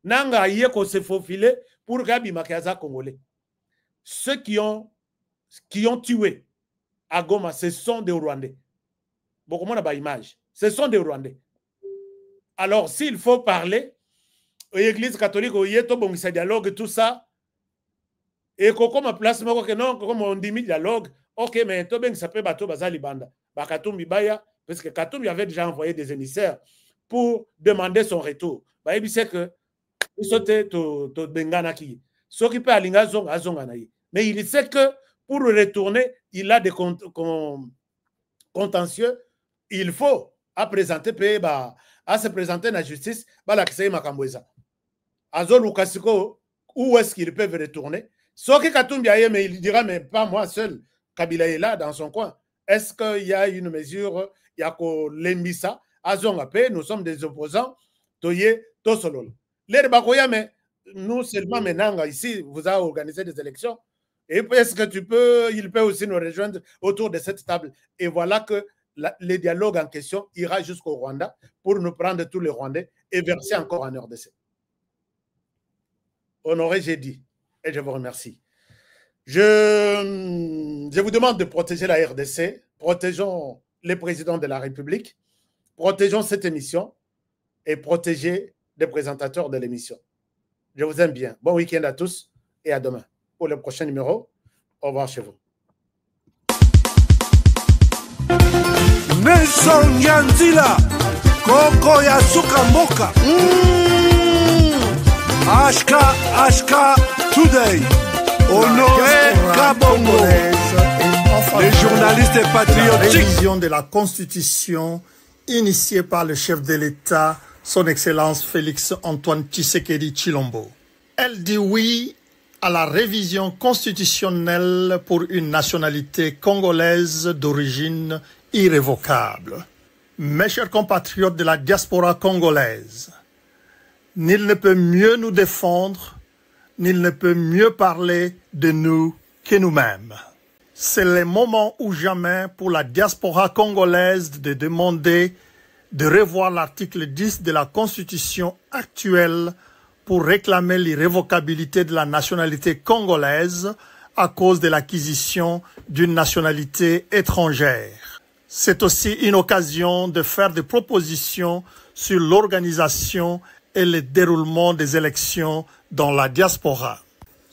Nanga yeko se faufile pour Gabi Makaza congolais. Ceux qui ont tué à Goma, ce sont des Rwandais. Beaucoup de monde image. Ce sont des Rwandais. Alors, s'il faut parler, l'Église catholique, il y a un dialogue, tout ça, et comme à place, comme on dit dialogue, ok, mais ça peut être Bazali Banda. Bakatumbi Baya, parce que Katumbi avait déjà envoyé des émissaires pour demander son retour. Il sait que il sautait to Bengana qui. Ce qui peut aller à Zonganaï. Mais il sait que pour retourner, il a des contentieux. Il faut à se présenter à la justice. Où est-ce qu'ils peuvent retourner? Ce qui Katumbi a mais il dira, mais pas moi seul. Kabila est là dans son coin. Est-ce qu'il y a une mesure? Il y a que l'Embissa, Azongapé, nous sommes des opposants. Toye, Tosolol. Mais nous seulement maintenant, ici, vous avez organisé des élections. Et est-ce que il peut aussi nous rejoindre autour de cette table? Et voilà que le dialogue en question ira jusqu'au Rwanda pour nous prendre tous les Rwandais et verser encore en RDC. Honoré, j'ai dit, et je vous remercie. Je vous demande de protéger la RDC, protégeons les présidents de la République, protégeons cette émission et protégez les présentateurs de l'émission. Je vous aime bien. Bon week-end à tous et à demain. Pour le prochain numéro, au revoir chez vous. Nelson Yanzila, Koko Yasuka Moka. Ashka Today. Honoré Kabongo. Les journalistes patriotiques. Révision de la Constitution initiée par le chef de l'État, son Excellence Félix Antoine Tshisekedi Tshilombo. Elle dit oui à la révision constitutionnelle pour une nationalité congolaise d'origine irrévocable. Mes chers compatriotes de la diaspora congolaise, nul ne peut mieux nous défendre, nul ne peut mieux parler de nous que nous-mêmes. C'est le moment ou jamais pour la diaspora congolaise de demander de revoir l'article 10 de la Constitution actuelle pour réclamer l'irrévocabilité de la nationalité congolaise à cause de l'acquisition d'une nationalité étrangère. C'est aussi une occasion de faire des propositions sur l'organisation et le déroulement des élections dans la diaspora.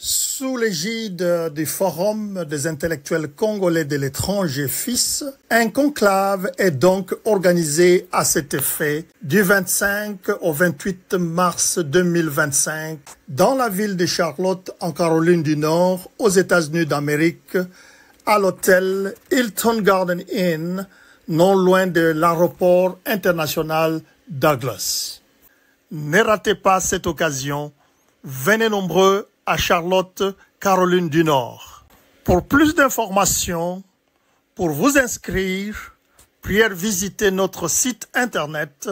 Sous l'égide du Forum des intellectuels congolais de l'étranger FIS, un conclave est donc organisé à cet effet du 25 au 28 mars 2025 dans la ville de Charlotte en Caroline du Nord aux États-Unis d'Amérique à l'hôtel Hilton Garden Inn non loin de l'aéroport international Douglas. Ne ratez pas cette occasion, venez nombreux à Charlotte, Caroline du Nord. Pour plus d'informations, pour vous inscrire, priez visiter notre site internet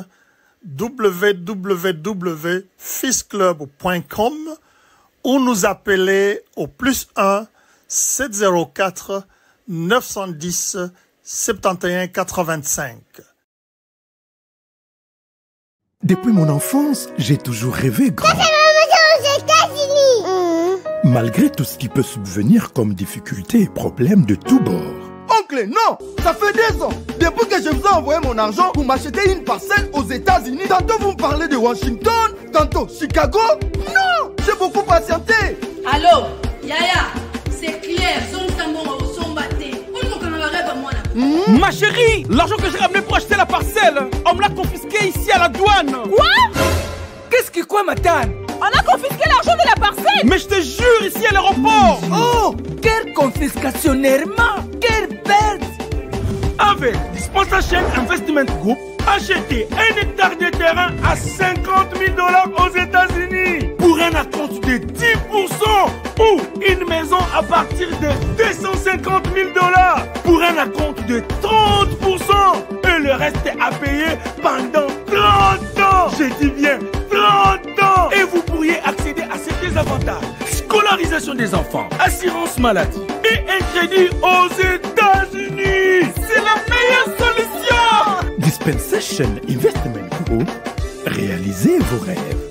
www.fisclub.com ou nous appeler au +1 704 910 71 85. Depuis mon enfance, j'ai toujours rêvé grand. Malgré tout ce qui peut subvenir comme difficultés et problèmes de tous bords. Oncle, non! Ça fait 2 ans! Depuis que je vous ai envoyé mon argent pour m'acheter une parcelle aux États-Unis, tantôt vous me parlez de Washington, tantôt Chicago. Non! J'ai beaucoup patienté! Allô? Yaya, c'est clair, Ma chérie, l'argent que j'ai ramené pour acheter la parcelle, on me l'a confisqué ici à la douane. Quoi? Qu'est-ce qui quoi, madame? On a confisqué l'argent de la parcelle. Mais je te jure, ici à l'aéroport. Oh, quelle confiscation, Nerma. Quelle perte. Avec Dispensation Investment Group, achetez 1 hectare de terrain à 50 000 $ aux États-Unis pour un acompte de 10% ou une maison à partir de 250 000 $ pour un acompte de 30 assurance maladie et un crédit aux États-Unis. C'est la meilleure solution. Dispensation Investment Group, réalisez vos rêves.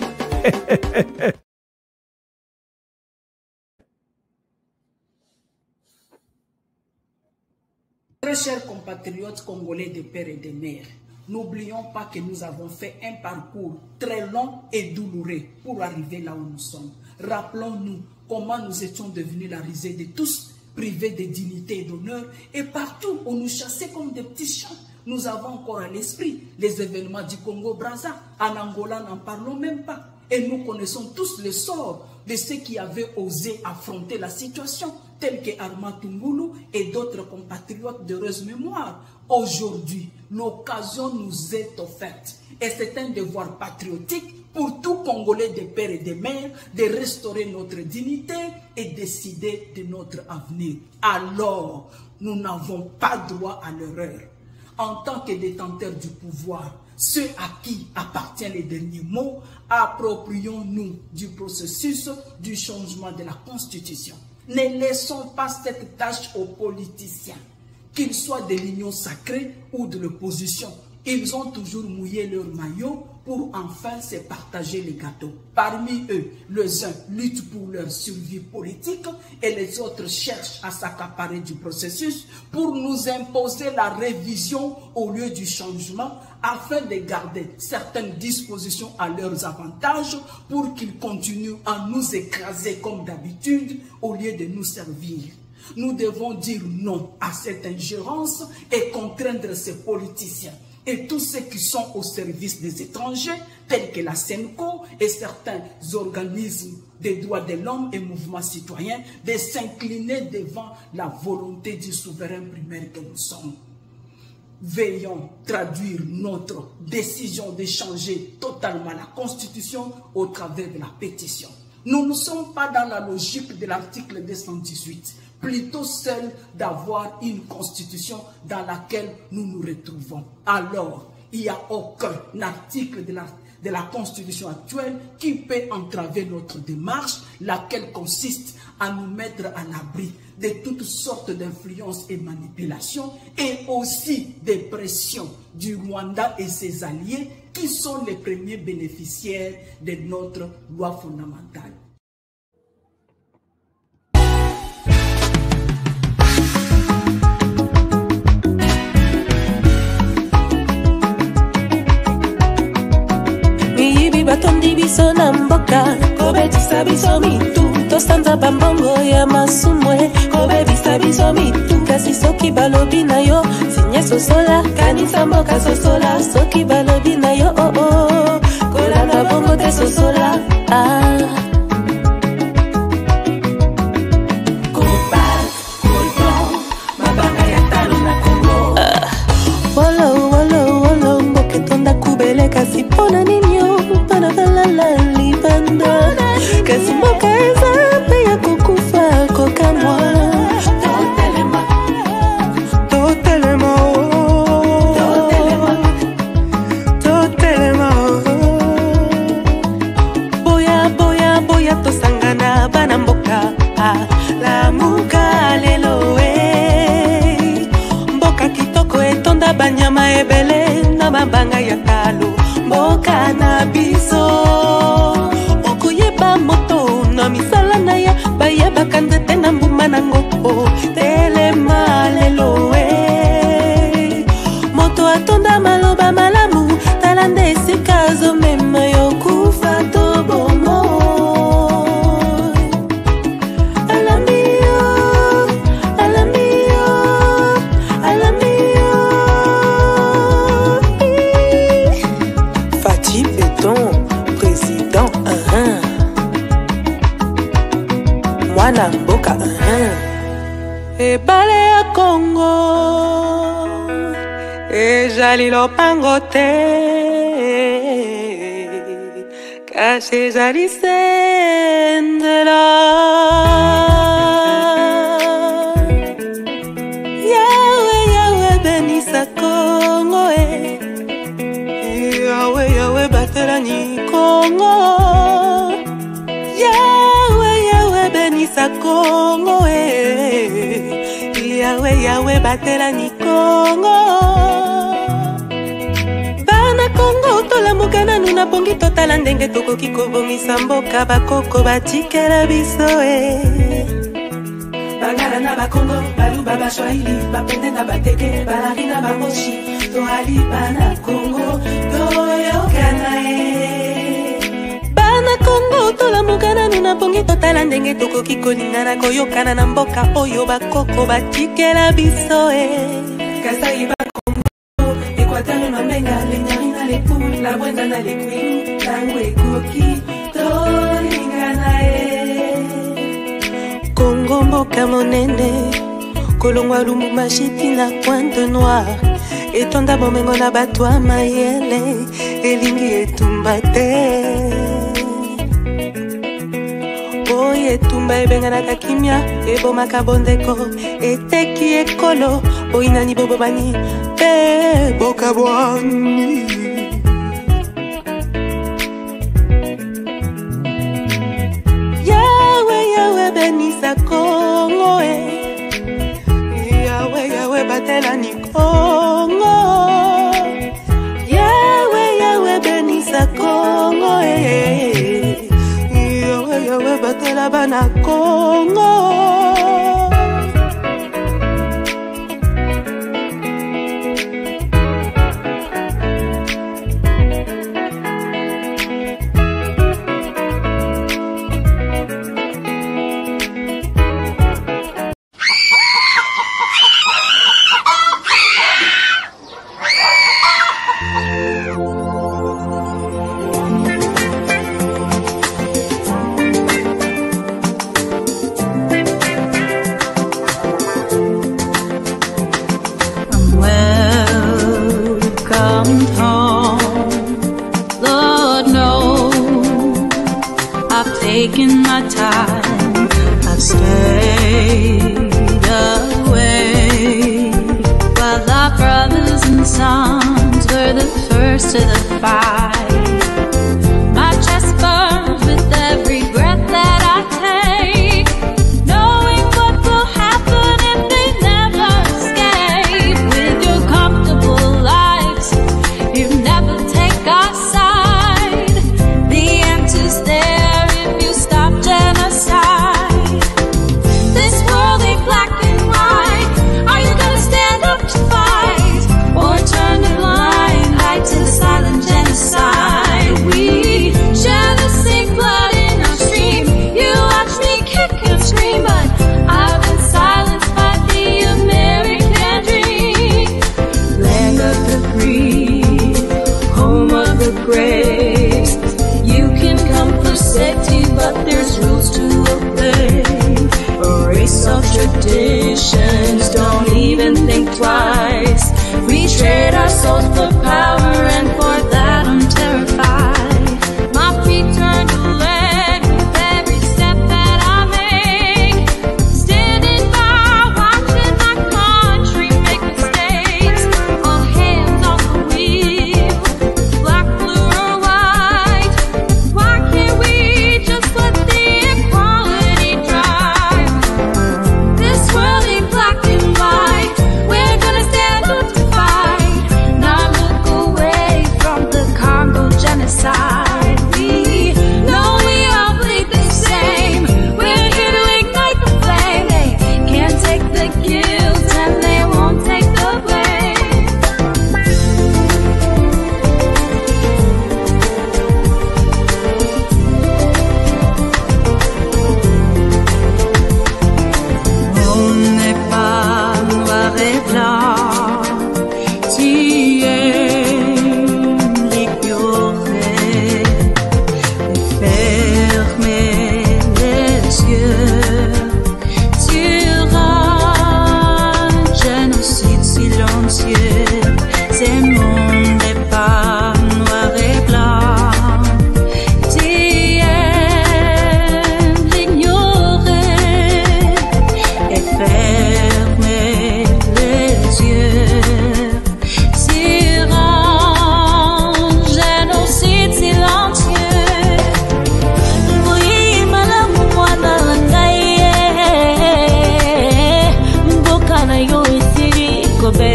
Très chers compatriotes congolais de pères et de mères, n'oublions pas que nous avons fait un parcours très long et douloureux pour arriver là où nous sommes. Rappelons-nous comment nous étions devenus la risée de tous, privés de dignité et d'honneur, et partout on nous chassait comme des petits chats. Nous avons encore à l'esprit les événements du Congo-Brazza. En Angola, n'en parlons même pas. Et nous connaissons tous le sort de ceux qui avaient osé affronter la situation, tels que Armand Tungulu et d'autres compatriotes d'heureuse mémoire. Aujourd'hui, l'occasion nous est offerte. Et c'est un devoir patriotique pour tout Congolais de pères et de mères de restaurer notre dignité et décider de notre avenir. Alors, nous n'avons pas droit à l'erreur. En tant que détenteurs du pouvoir, ceux à qui appartient les derniers mots, approprions-nous du processus du changement de la Constitution. Ne laissons pas cette tâche aux politiciens, qu'ils soient de l'union sacrée ou de l'opposition. Ils ont toujours mouillé leur maillot pour enfin se partager les gâteaux. Parmi eux, les uns luttent pour leur survie politique et les autres cherchent à s'accaparer du processus pour nous imposer la révision au lieu du changement afin de garder certaines dispositions à leurs avantages pour qu'ils continuent à nous écraser comme d'habitude au lieu de nous servir. Nous devons dire non à cette ingérence et contraindre ces politiciens et tous ceux qui sont au service des étrangers, tels que la SENCO et certains organismes des droits de l'homme et mouvements citoyens, de s'incliner devant la volonté du souverain primaire que nous sommes. Veillons traduire notre décision de changer totalement la Constitution au travers de la pétition. Nous ne sommes pas dans la logique de l'article 218, plutôt celle d'avoir une constitution dans laquelle nous nous retrouvons. Alors, il n'y a aucun article de la constitution actuelle qui peut entraver notre démarche, laquelle consiste à nous mettre à l'abri de toutes sortes d'influences et manipulations, et aussi des pressions du Rwanda et ses alliés, qui sont les premiers bénéficiaires de notre loi fondamentale. Batondi biso na mboka kobetisa biso mitu tosanza bambongo ya masumwe kobebisa biso mitu kasi soki balobi na yo sinye sosola kanisa mboka sosola soki balobi na yo oh oh kolanda bongo te sosola mabanga ya talo na Kongo wolo wolo wolo mboke tonda kubele kasi pona nini la libanda kasi mboka eza mpe ya kokufa kokamwa totelema boya boya boya tosangana bana mboka lamuka lelo mboka kitoko etonda banyama ebele na mabanga ya talo mboka na biso okoyeba moto na misala na ya bayebaka nzete na mbuma nango telema lelo moto atonda maloba malamu tala nde esika azomema yo kufa to bomo mwana mboka ebale ya Kongo ezali lopango te kasi ezali sendela yawe yawe benisa Kongo yawe yawe batelani Kongo yawe yawe benisa benisa Congo Yawe yawe batela ni Congo Bana Congo tolamuka nanu na bongi totala ndenge tokoki kobongisa mboka bakoko batikela biso Bangara na bakongo baluba bashwahili bapende na bateke balari na bamoshi toali bana Congo toyokana Bana Congo tolamuka nanu na bongi totala ndenge tokoki kolingana koyokana na mboka oyo bakoko batikela biso Kasai bakongo Equateur na menga lenyari na lepu la bwenda na lekwilu tango ekoki tolingana Congo mboka monene kolongwa Lumumba shiti na Pointe Noire etonda bomengo na bato ya mayele elingi etumba te Oye etumba ebenganaka kimia ebomaka bondeko eteki ekolo boinani bobobani pe bokabwani Yawe benisa Congo Yawe yawe batela ni Congo Yawe benisa Congo Yawe batela bana Congo Taking my time, I've stayed away while our brothers and sons were the first to the fight. My chest burns with every breath that I take, knowing what will happen if they never escape. With your comfortable lives, you never take our side. The answer's there. This world ain't black and white. Are you gonna stand up to fight, or turn a blind eye to the silent genocide? We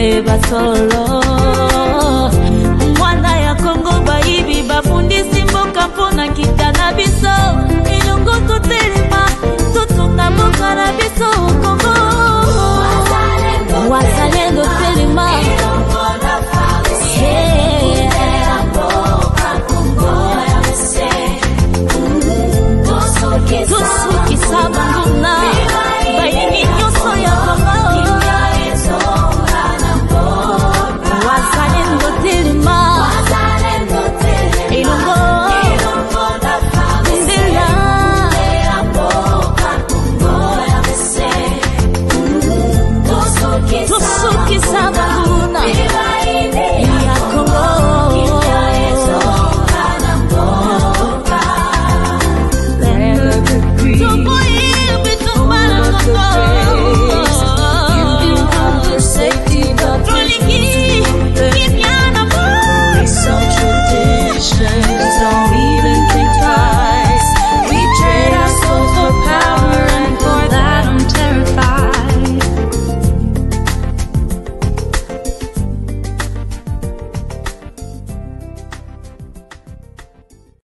koyeba solo mwana ya Kongo baibi bafundisi mboka mpona kita na biso ilongo totelema totunga mboka na biso Kongo wazalendo telema Tusuki sabanguna bayini nyoso ya Kongo wazalendo telema ilongo Tusuki sabanguna ya Kongo Tradition.